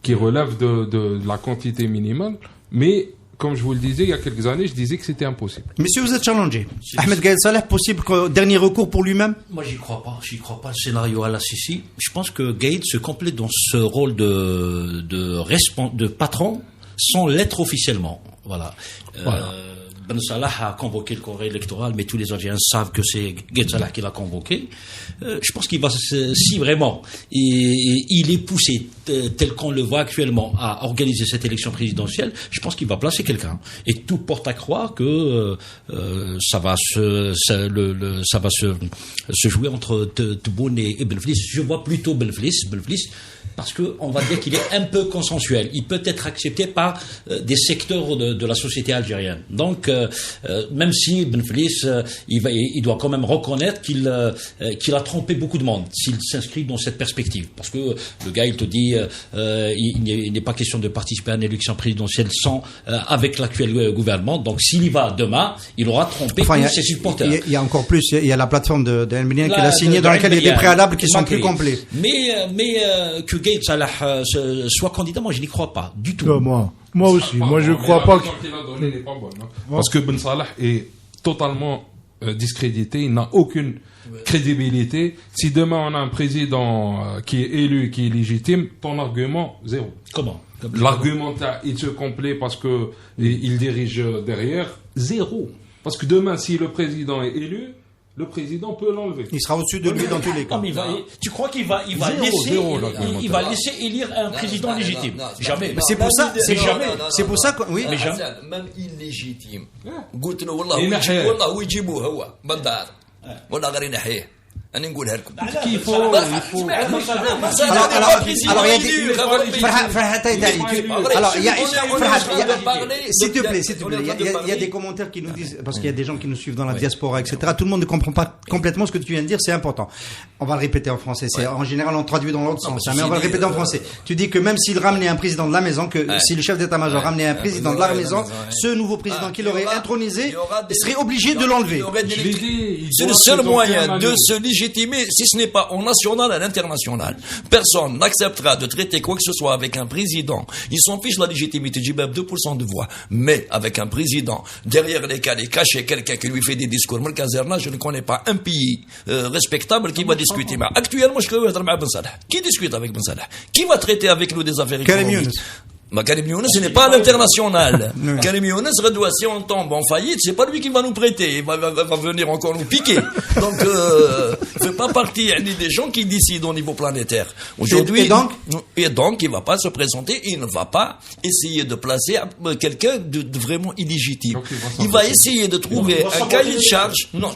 qui relève de la quantité minimale, mais comme je vous le disais il y a quelques années, je disais que c'était impossible. Messieurs, vous êtes challengés. Ahmed Gaïd Saleh, possible qu'au dernier recours pour lui-même? Moi, j'y crois pas. Le scénario à la Sisi. Je pense que Gaïd se complète dans ce rôle de patron sans l'être officiellement. Voilà. Ben Salah a convoqué le Conseil électoral, mais tous les Algériens savent que c'est Gaïd Saleh qui l'a convoqué. Je pense qu'il va, si vraiment il est poussé tel qu'on le voit actuellement à organiser cette élection présidentielle, je pense qu'il va placer quelqu'un. Et tout porte à croire que ça va se jouer entre Tebboune et Belflis. Je vois plutôt Belflis, parce que on va dire qu'il est un peu consensuel. Il peut être accepté par des secteurs de la société algérienne. Donc, même si Belflis, il doit quand même reconnaître qu'il a trompé beaucoup de monde s'il s'inscrit dans cette perspective. Parce que le gars, il te dit, il n'est pas question de participer à une élection présidentielle avec l'actuel gouvernement. Donc, s'il y va demain, il aura trompé tous ses supporters. Il y a encore plus. Il y a la plateforme de El Minian qu'il a signée dans laquelle il y a des préalables qui sont plus complets. Mais que Gaïd Salah soit candidat, moi je n'y crois pas du tout. Moi aussi. Moi je crois pas que. Qu'il a donné n'est pas bonne, hein. Parce que Ben Salah est totalement discrédité, il n'a aucune crédibilité. Si demain on a un président qui est élu, qui est légitime, ton argument zéro. Comment? L'argumentaire, il se complaît parce que il dirige derrière, zéro. Parce que demain, si le président est élu, le président peut l'enlever. Il sera au-dessus de lui dans tous les cas. Non, mais tu crois qu'il va laisser élire un président légitime? Jamais. Mais c'est pour ça, c'est pour ça que, oui. Mais jamais. Même illégitime. قلت له والله ويجيبوه هو بالدار ولا غير نحيه. أنا نقولها لكم. Il faut. Alors, s'il te plaît, il y a des commentaires qui nous disent, parce qu'il y a des gens qui nous suivent dans la diaspora, etc. Tout le monde ne comprend pas complètement ce que tu viens de dire, c'est important. On va le répéter en français. En général, on traduit dans l'autre sens, mais on va le répéter en français. Tu dis que même s'il ramenait un président de la maison, si le chef d'état-major ramenait un président de la maison, ce nouveau président qu'il aurait intronisé serait obligé de l'enlever. C'est le seul moyen de se légitimer, si ce n'est pas au national, à l'international. Personne n'acceptera de traiter quoi que ce soit avec un président. Ils s'en fichent de la légitimité, j'ai même 2% de voix. Mais avec un président, derrière lesquels est caché quelqu'un qui lui fait des discours. Moi, le Kazerna, je ne connais pas un pays respectable qui va discuter. Mais actuellement, je connais Ben Salah. Qui discute avec Ben Salah? Qui va traiter avec nous des affaires économiques? Karim Younes, ce n'est pas à l'international. Karim Younes, si on tombe en faillite, c'est pas lui qui va nous prêter. Il va venir encore nous piquer. Donc, il fait pas partie des gens qui décident au niveau planétaire. Aujourd'hui, et donc, il va pas se présenter, il ne va pas essayer de placer quelqu'un de vraiment illégitime. Donc, il va essayer de trouver un cahier de charge. Non,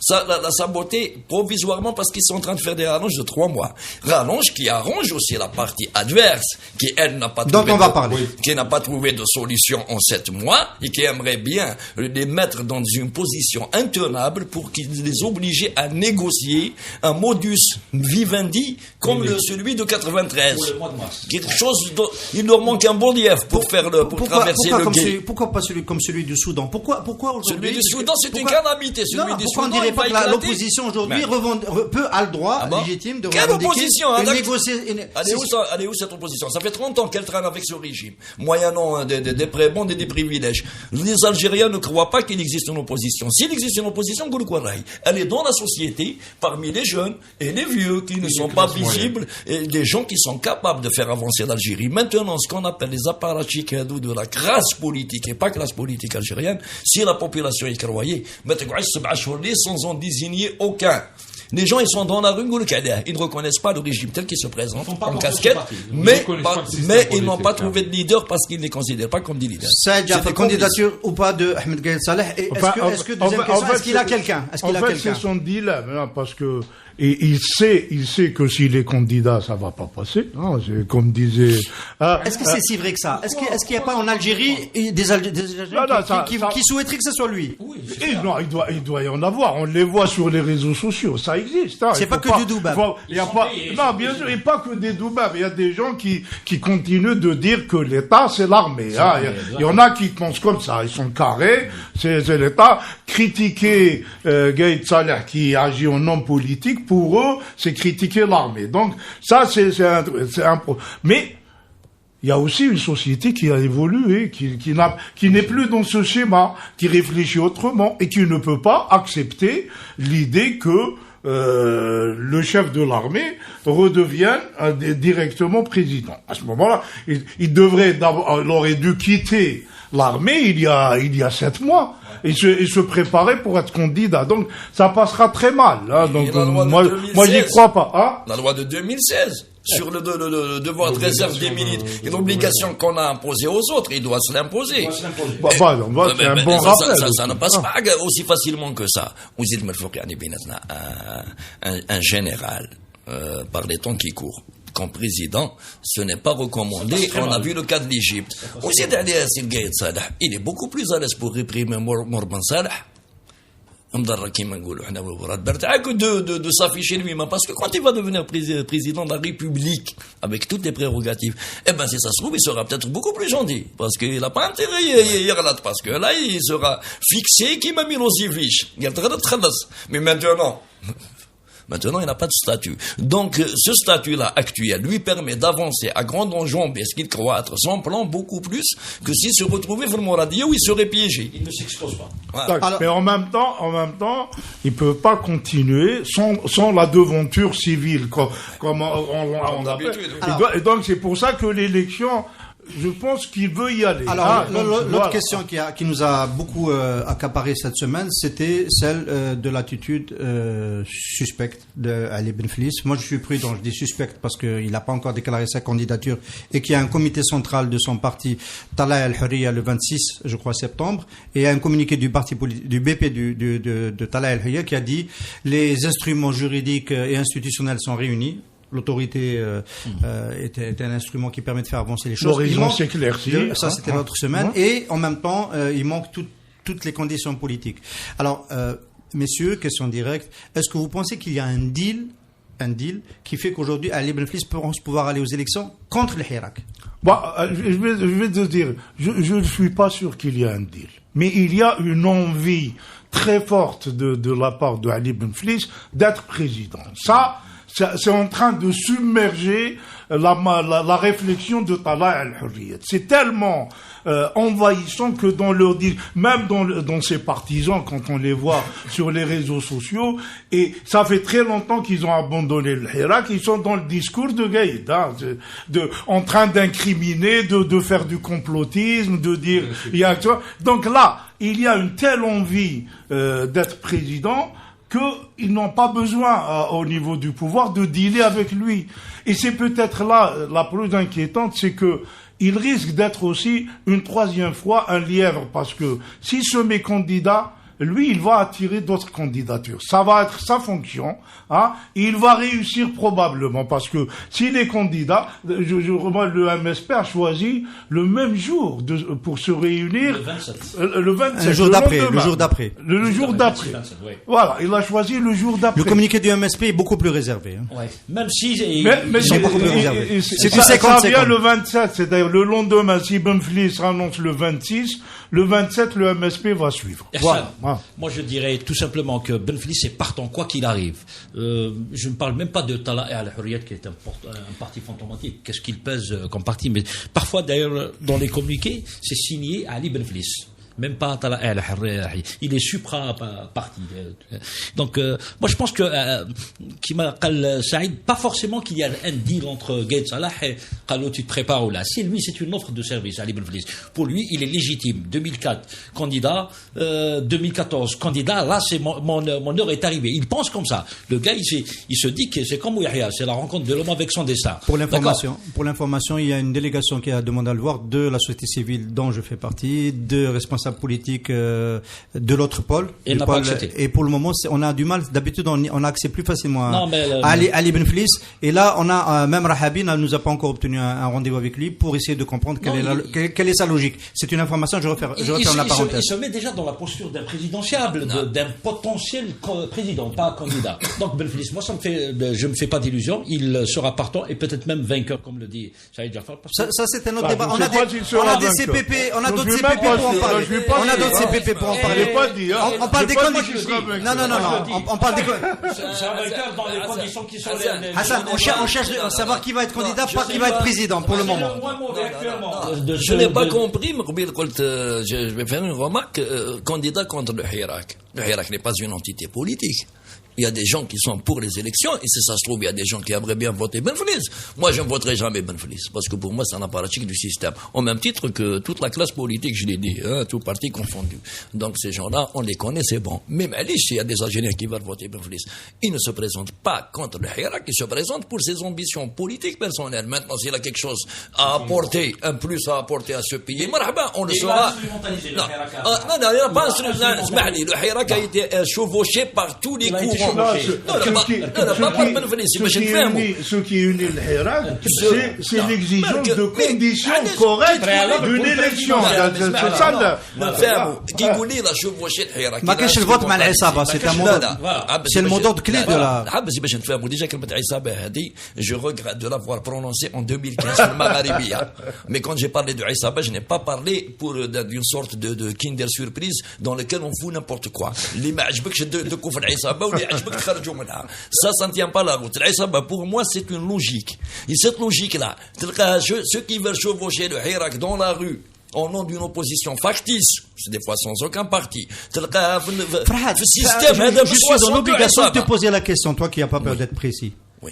ça l'a saboté provisoirement parce qu'ils sont en train de faire des rallonges de 3 mois. Rallonges qui arrangent aussi la partie adverse, qui elle n'a pas trouvé. Qui n'a pas trouvé de solution en 7 mois et qui aimerait bien les mettre dans une position intenable pour qu'ils les obligent à négocier un modus vivendi comme celui de 93. Quelque chose il leur manque un bon lièvre pour traverser le gué. Pourquoi pas comme celui du Soudan? Pourquoi aujourd'hui? Celui du Soudan, c'est une calamité. Celui du Soudan, on dirait pas que l'opposition aujourd'hui a le droit légitime de revendiquer une négociation. Elle est où cette opposition? Ça fait 30 ans qu'elle traîne avec ce régime, moyennant des prébendes et des privilèges. Les Algériens ne croient pas qu'il existe une opposition. S'il existe une opposition, elle est dans la société, parmi les jeunes et les vieux qui ne sont pas visibles, et des gens qui sont capables de faire avancer l'Algérie. Maintenant, ce qu'on appelle les apparatchiks de la classe politique, et pas classe politique algérienne, si la population y croyait, sans en désigner aucun. Les gens, ils sont dans la rue, ils ne reconnaissent pas le régime tel qu'il se présente en casquette, mais ils n'ont pas trouvé de leader parce qu'ils ne les considèrent pas comme des leaders. Ça, candidature ou pas de Ahmed Gaïd Salah? Est-ce que deuxième question, est-ce qu'il a quelqu'un? En fait, c'est son dilemme, parce que il sait que s'il est candidat, ça va pas passer. Hein, c'est comme disait. Est-ce que c'est si vrai que ça? Est-ce qu'il n'y a pas en Algérie des Algériens qui souhaiteraient que ce soit lui? Oui. Non, il doit y en avoir. On les voit sur les réseaux sociaux. Ça existe. Hein. C'est pas que du Doubab. Non, bien sûr, et pas que des Doubab. Il y a des gens qui continuent de dire que l'État c'est l'armée. Hein. Il y en a qui pensent comme ça. Ils sont carrés. C'est l'État. Critiquer Gaïd Salah qui agit en homme politique. Pour eux, c'est critiquer l'armée. Donc, ça, c'est un mais, il y a aussi une société qui a évolué, qui n'est plus dans ce schéma, qui réfléchit autrement et qui ne peut pas accepter l'idée que le chef de l'armée redevienne directement président. À ce moment-là, il aurait dû quitter l'armée il y a 7 mois. Et se préparer pour être candidat. Donc, ça passera très mal. Hein. Donc, moi, j'y crois pas. Hein. La loi de 2016 sur le devoir de réserve des militaires et l'obligation qu'on a imposée aux autres, il doit se l'imposer. C'est un bon rappel. Ça ne passe pas aussi facilement que ça. Un général, par les temps qui courent, comme président, ce n'est pas recommandé. On a vu le cas de l'Égypte. Il est beaucoup plus à l'aise pour réprimer Ben Salah que de s'afficher lui-même. Parce que quand il va devenir président de la République, avec toutes les prérogatives, si ça se trouve, il sera peut-être beaucoup plus gentil. Parce qu'il n'a pas intérêt, parce que là, il sera fixé qui m'a mis Milosevic. Mais maintenant, Maintenant, il n'a pas de statut. Donc, ce statut-là actuel lui permet d'avancer à grande enjambée, ce qu'il croit être son plan, beaucoup plus que s'il se retrouvait vraiment radié où il serait piégé. Il ne s'expose pas. Voilà. Mais en même temps, il peut pas continuer sans la devanture civile, comme on appelle. Et donc, c'est pour ça que l'élection, je pense qu'il veut y aller. Alors, l'autre question qui nous a beaucoup accaparé cette semaine, c'était celle de l'attitude suspecte d'Ali Benflis. Moi, je suis prudent, je dis suspecte parce qu'il n'a pas encore déclaré sa candidature et qu'il y a un comité central de son parti, Talaa al-Hurriya, le 26, je crois, septembre, et un communiqué du parti du BP de Talaa al-Hurriya qui a dit les instruments juridiques et institutionnels sont réunis. L'autorité était un instrument qui permet de faire avancer les choses. L'horizon s'éclaircit. Ça, c'était l'autre semaine. Et en même temps, il manque toutes les conditions politiques. Alors, messieurs, question directe. Est-ce que vous pensez qu'il y a un deal qui fait qu'aujourd'hui, Ali Benflis pense pouvoir aller aux élections contre le Hirak? Je vais te dire, je ne suis pas sûr qu'il y a un deal. Mais il y a une envie très forte de la part de Ali Benflis d'être président. Ça, c'est en train de submerger la réflexion de Talaa al-Hurriya. C'est tellement envahissant que dans leur même dans ses partisans, quand on les voit sur les réseaux sociaux, et ça fait très longtemps qu'ils ont abandonné le Hirak, ils sont dans le discours de Gaïd, en train d'incriminer, de faire du complotisme, de dire, donc là, il y a une telle envie d'être président qu'ils n'ont pas besoin, au niveau du pouvoir, de dealer avec lui. Et c'est peut-être là, la plus inquiétante, c'est que il risque d'être aussi une troisième fois un lièvre, parce que s'il se met candidat, lui, il va attirer d'autres candidatures. Ça va être sa fonction, il va réussir probablement, parce que s'il est candidat, le MSP a choisi le même jour pour se réunir. Le 27. Le jour d'après. Le jour d'après. Voilà, il a choisi le jour d'après. Le communiqué du MSP est beaucoup plus réservé. Ouais. Même si mais c'est beaucoup plus réservé. C'est du 50-50. Ça vient le 27, c'est-à-dire le lendemain, si Benflis annonce le 26, le 27, le MSP va suivre. Voilà. Moi, je dirais tout simplement que Benflis est partant, quoi qu'il arrive. Je ne parle même pas de Talaa al-Hurriya, qui est un parti fantomatique. Qu'est-ce qu'il pèse comme parti? Mais parfois, d'ailleurs, dans les communiqués, c'est signé Ali Benflis. Même pas Talaa al-Hurriya. Il est supra-parti. Donc, moi, je pense que, qui m'a dit Saïd, pas forcément qu'il y a un deal entre Gaïd Salah et Khalou, tu te prépares ou là. Si lui, c'est une offre de service, Ali Benflis. Pour lui, il est légitime. 2004, candidat. 2014, candidat. Là, c'est mon heure est arrivée. Il pense comme ça. Le gars, il se dit que c'est comme Yahya. C'est la rencontre de l'homme avec son destin. Pour l'information, il y a une délégation qui a demandé à le voir de la société civile dont je fais partie, de responsables politiques de l'autre pôle. Et n'a pas accepté. Et pour le moment, on a du mal. D'habitude, on accède plus facilement Ali Benflis. Et là, on a même Rahabi nous a pas encore obtenu un rendez-vous avec lui pour essayer de comprendre quelle est sa logique. C'est une information. Je referme la parenthèse. Il se met déjà dans la posture d'un présidentiable, d'un potentiel président, pas candidat. Donc Benflis, moi, je me fais pas d'illusions. Il sera partant et peut-être même vainqueur, comme le dit Saïd Jafar. Ça, c'est un autre débat. On a des CPP, on a d'autres CPP pour en parler. On a d'autres CPP pour en parler. On parle des conditions. Non. On parle des conditions. C'est un vainqueur dans les conditions qui sont les. Hassan, on cherche à savoir qui va être candidat, pas qui va être président pour le moment. Je n'ai pas compris, mais je vais faire une remarque. Candidat contre le Hirak. Le Hirak n'est pas une entité politique. Il y a des gens qui sont pour les élections, et si ça se trouve, il y a des gens qui aimeraient bien voter Benflis. Moi, je ne voterai jamais Benflis, parce que pour moi, c'est un apparatchik du système. Au même titre que toute la classe politique, je l'ai dit, tout parti confondu. Donc, ces gens-là, on les connaît, c'est bon. Même s'il y a des Algériens qui veulent voter Benflis, ils ne se présentent pas contre le Hirak, ils se présentent pour ses ambitions politiques personnelles. Maintenant, s'il a quelque chose à apporter, un plus à apporter à ce pays, marhaba, on le saura. Non, il n'y a pas instrumentalisé. Le Hirak a été chevauché par tous les courants. Ce qui unit le Hirak, c'est l'exigence de conditions correctes d'une élection. C'est ça. ما كاينش الفوت مع العصابة. C'est le mot d'ordre clé de la. Déjà, كلمة عصابة هذه, je regrette de l'avoir prononcé en 2015 في المغاربية. Mais quand j'ai parlé de عصابة, je n'ai pas parlé d'une sorte de Kinder Surprise dans lequel on fout n'importe quoi. اللي ما عجبكش تكون في العصابة واللي Ça ne tient pas la route. Pour moi, c'est une logique. Et cette logique-là, ceux qui veulent chevaucher le Hirak dans la rue, au nom d'une opposition factice, c'est des fois sans aucun parti. Je suis dans l'obligation de te poser la question, toi qui n'as pas peur d'être précis. Oui.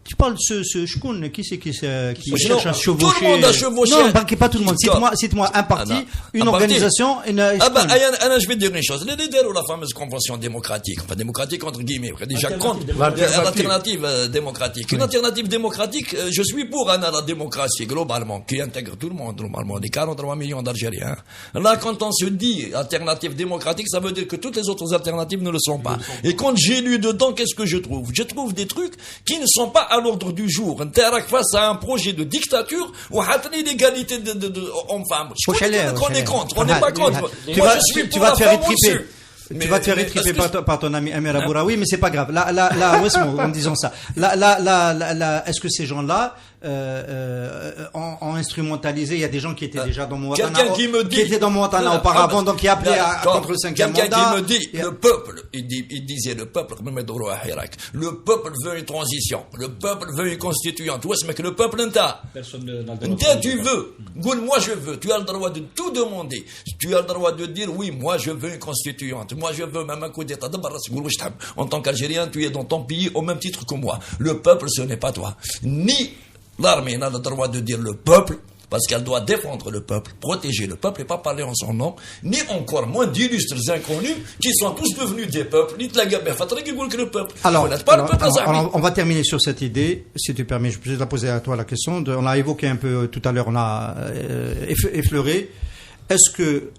Tu parles de ce Shkoun, qui c'est qui cherche à chevaucher? Tout le monde a chevauché. Non, pas tout le monde. Cite-moi un parti, une organisation, je vais dire une chose. Les leaders ou la fameuse convention démocratique, enfin démocratique entre guillemets, déjà contre l'alternative démocratique. Une alternative démocratique, je suis pour la démocratie globalement, qui intègre tout le monde, globalement, les 43 millions d'Algériens. Là, quand on se dit alternative démocratique, ça veut dire que toutes les autres alternatives ne le sont pas. Et quand j'ai lu dedans, qu'est-ce que je trouve? Je trouve des trucs qui ne sont pas à l'ordre du jour. Face à un projet de dictature où l'égalité de hommes-femmes. Je crois qu'on est contre. On n'est pas contre. Tu vas te faire étriper. Tu vas te faire étriper par ton ami Amir Abouraoui, mais c'est pas grave. Là, en disant ça. Est-ce que ces gens-là ont instrumentalisé? Il y a des gens qui étaient déjà dans Mouatana. Qui étaient dans Mouatana auparavant, donc qui appelaient contre le 5e mandat. Quelqu'un qui me dit, le peuple, il disait, le peuple veut une transition. Le peuple veut une constituante. Où est-ce que le peuple n'a? Tu veux. Moi, je veux. Tu as le droit de tout demander. Tu as le droit de dire, oui, moi, je veux une constituante. Moi, je veux même un coup d'État. En tant qu'Algérien, tu es dans ton pays au même titre que moi. Le peuple, ce n'est pas toi. Ni l'armée n'a le droit de dire le peuple, parce qu'elle doit défendre le peuple, protéger le peuple et pas parler en son nom, ni encore moins d'illustres inconnus qui sont tous devenus des peuples, ni de la guerre, que le peuple. Alors, on va terminer sur cette idée, si tu permets, je peux la poser à toi la question. On l'a évoqué un peu tout à l'heure, on a effleuré. Est-ce que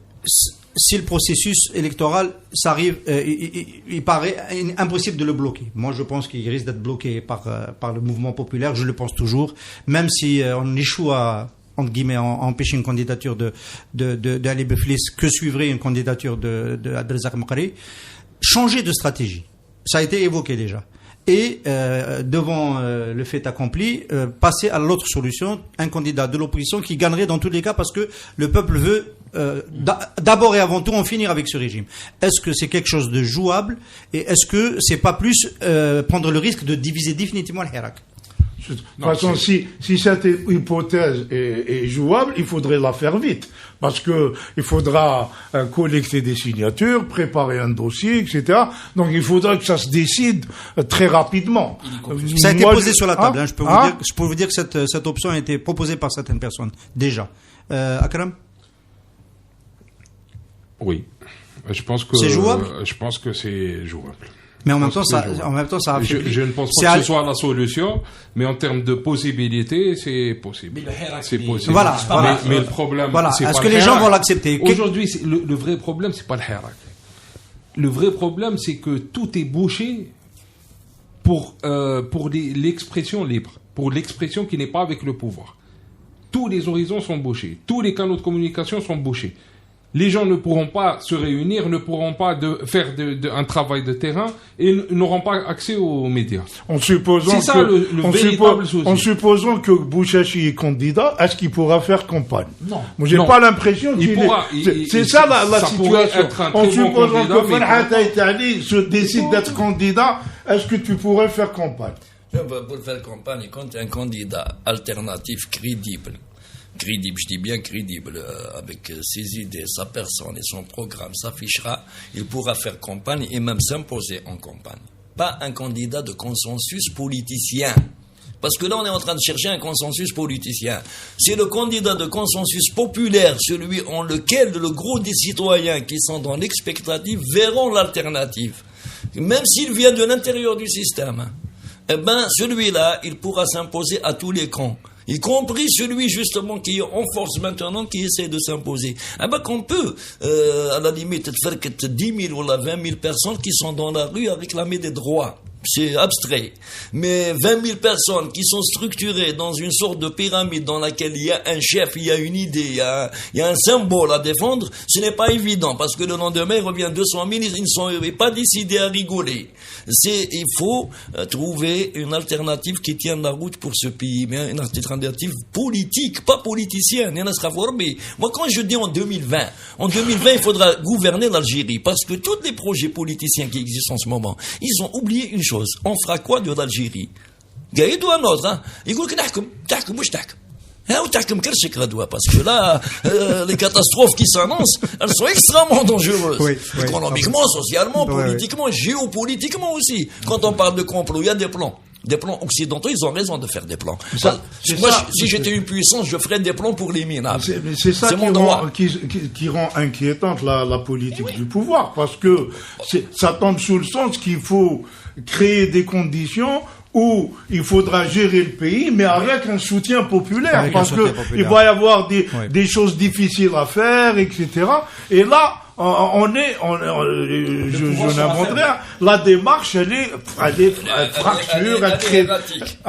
si le processus électoral s'arrive, il paraît impossible de le bloquer. Moi, je pense qu'il risque d'être bloqué par le mouvement populaire. Je le pense toujours, même si on échoue à, entre guillemets, à empêcher une candidature de Ali Bouflis, que suivrait une candidature de Abdelrazak Mokari. Changer de stratégie, ça a été évoqué déjà. Et devant le fait accompli, passer à l'autre solution, un candidat de l'opposition qui gagnerait dans tous les cas parce que le peuple veut d'abord et avant tout en finir avec ce régime. Est-ce que c'est quelque chose de jouable et est-ce que c'est pas plus prendre le risque de diviser définitivement le Hirak? De toute façon, si cette hypothèse est jouable, il faudrait la faire vite. Parce que il faudra collecter des signatures, préparer un dossier, etc. Donc il faudra que ça se décide très rapidement. Ça a été posé sur la table. Je peux vous dire que cette option a été proposée par certaines personnes déjà. Akram? Oui. Je pense que c'est jouable. Je pense que c'est jouable. Mais en même temps, ça affaiblit. Je ne pense pas que ce soit la solution, mais en termes de possibilité, c'est possible. C'est possible. Voilà. Mais le problème, c'est est-ce pas que les gens vont l'accepter? Aujourd'hui, le vrai problème, c'est pas le Hirak. Le vrai problème, c'est que tout est bouché pour l'expression libre, pour l'expression qui n'est pas avec le pouvoir. Tous les horizons sont bouchés, tous les canaux de communication sont bouchés. Les gens ne pourront pas se réunir, ne pourront pas faire un travail de terrain et n'auront pas accès aux médias. En supposant que Bouchachi est candidat, est-ce qu'il pourra faire campagne? Non. Moi, j'ai pas l'impression qu'il c'est ça la situation. En supposant que Farhat Aïtali se décide d'être candidat, est-ce que tu pourrais faire campagne? Pour faire campagne, quand un candidat alternatif crédible, je dis bien crédible, avec ses idées, sa personne et son programme s'affichera, il pourra faire campagne et même s'imposer en campagne. Pas un candidat de consensus politicien. Parce que là, on est en train de chercher un consensus politicien. C'est le candidat de consensus populaire, celui en lequel le gros des citoyens qui sont dans l'expectative verront l'alternative. Même s'il vient de l'intérieur du système. Celui-là, il pourra s'imposer à tous les camps. Y compris celui justement qui est en force maintenant, qui essaie de s'imposer. Qu'on peut, à la limite, faire que 10 000 ou 20 000 personnes qui sont dans la rue à réclamer des droits. c'est abstrait. Mais 20 000 personnes qui sont structurées dans une sorte de pyramide dans laquelle il y a un chef, il y a une idée, il y a un symbole à défendre, ce n'est pas évident, parce que le lendemain, il revient 200 000, ils ne sont pas décidés à rigoler. Il faut trouver une alternative qui tienne la route pour ce pays, mais une alternative politique, pas politicienne. Moi, quand je dis en 2020, il faudra gouverner l'Algérie, parce que tous les projets politiciens qui existent en ce moment, ils ont oublié une chose. On fera quoi de l'Algérie? قايد ou un autre, hein? Il dit que تحكم واش تحكم وتحكم كرشك غدوة, parce que là les catastrophes qui s'annoncent, elles sont extrêmement dangereuses, économiquement, socialement, politiquement, géopolitiquement aussi. Quand on parle de complot, il y a des plans occidentaux, ils ont raison de faire des plans. Si j'étais une puissance, je ferais des plans pour les minables. C'est ça qui rend inquiétante la politique du pouvoir, parce que ça tombe sous le sens qu'il faut créer des conditions où il faudra gérer le pays, mais avec un soutien populaire, parce que il va y avoir des choses difficiles à faire, etc. Et là, je n'invente rien. La démarche, elle est fracture, elle crée erratique.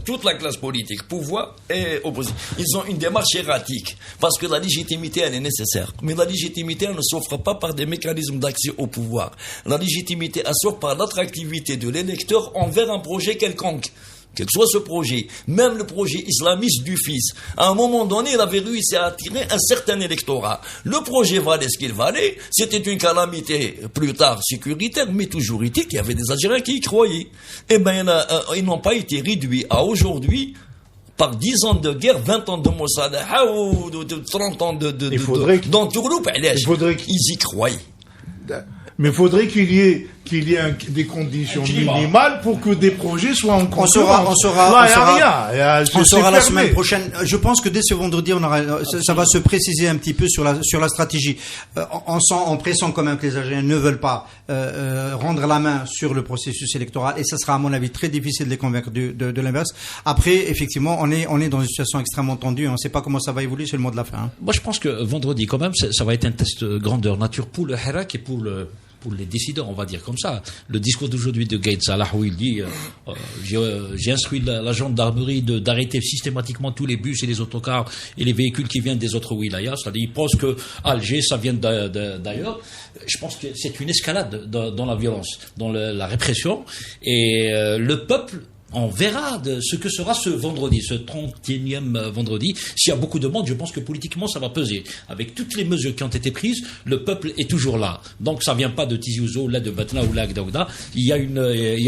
Toute la classe politique, pouvoir et opposition, ils ont une démarche erratique, parce que la légitimité, elle est nécessaire. Mais la légitimité, elle ne s'offre pas par des mécanismes d'accès au pouvoir. La légitimité, elle s'offre par l'attractivité de l'électeur envers un projet quelconque. Quel que soit ce projet, même le projet islamiste du fils, à un moment donné, il avait réussi à attirer un certain électorat. Le projet valait ce qu'il valait, c'était une calamité plus tard sécuritaire, mais toujours était qu'il y avait des Algériens qui y croyaient. Eh bien, ils n'ont pas été réduits à aujourd'hui par 10 ans de guerre, 20 ans de Mossadegh, ou 30 ans d'entourloupe. Ils y croyaient. Mais il faudrait qu'il y ait des conditions minimales pour que des projets soient en concurrence. On saura la semaine prochaine. Je pense que dès ce vendredi, ça va se préciser un petit peu sur la stratégie. On pressent quand même que les Algériens ne veulent pas rendre la main sur le processus électoral, et ça sera à mon avis très difficile de les convaincre de l'inverse. Après, effectivement, on est dans une situation extrêmement tendue. On ne sait pas comment ça va évoluer, c'est le mot de la fin. Moi, je pense que vendredi, quand même, ça va être un test grandeur nature pour le Hirak et pour les décideurs, on va dire comme ça. Le discours d'aujourd'hui de Gaïd Salah, où il dit j'ai instruit la gendarmerie d'arrêter systématiquement tous les bus et les autocars et les véhicules qui viennent des autres wilayas. C'est-à-dire, il pense que Alger, ça vient d'ailleurs. Je pense que c'est une escalade dans la violence, dans la répression. Et le peuple, on verra ce que sera ce vendredi, ce 31e vendredi. S'il y a beaucoup de monde, je pense que politiquement, ça va peser. Avec toutes les mesures qui ont été prises, le peuple est toujours là. Donc, ça vient pas de Tizi Ouzou, là de Batna ou là de Daouda. Il y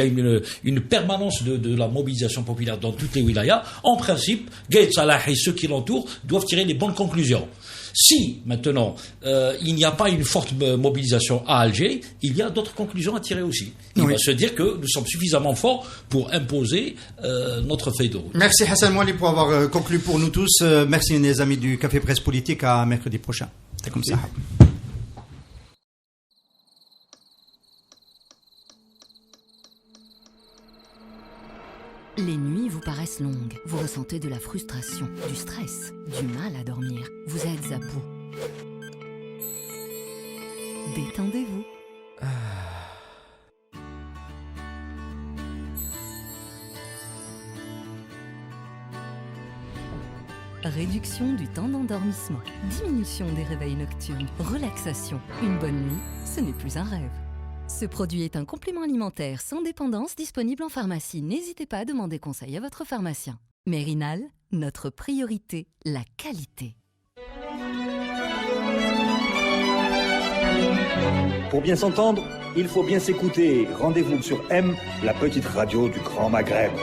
a une permanence de la mobilisation populaire dans toutes les wilayas. En principe, Gaïd Salah et ceux qui l'entourent doivent tirer les bonnes conclusions. Si, maintenant, il n'y a pas une forte mobilisation à Alger, il y a d'autres conclusions à tirer aussi. Il va se dire que nous sommes suffisamment forts pour imposer notre feuille de route. Merci Hassan Mouali pour avoir conclu pour nous tous. Merci les amis du Café Presse Politique. À mercredi prochain. C'est comme ça. Les nuits vous paraissent longues, vous ressentez de la frustration, du stress, du mal à dormir, vous êtes à bout. Détendez-vous. Réduction du temps d'endormissement, diminution des réveils nocturnes, relaxation. Une bonne nuit, ce n'est plus un rêve. Ce produit est un complément alimentaire sans dépendance disponible en pharmacie. N'hésitez pas à demander conseil à votre pharmacien. Mérinal, notre priorité, la qualité. Pour bien s'entendre, il faut bien s'écouter. Rendez-vous sur M, la petite radio du Grand Maghreb.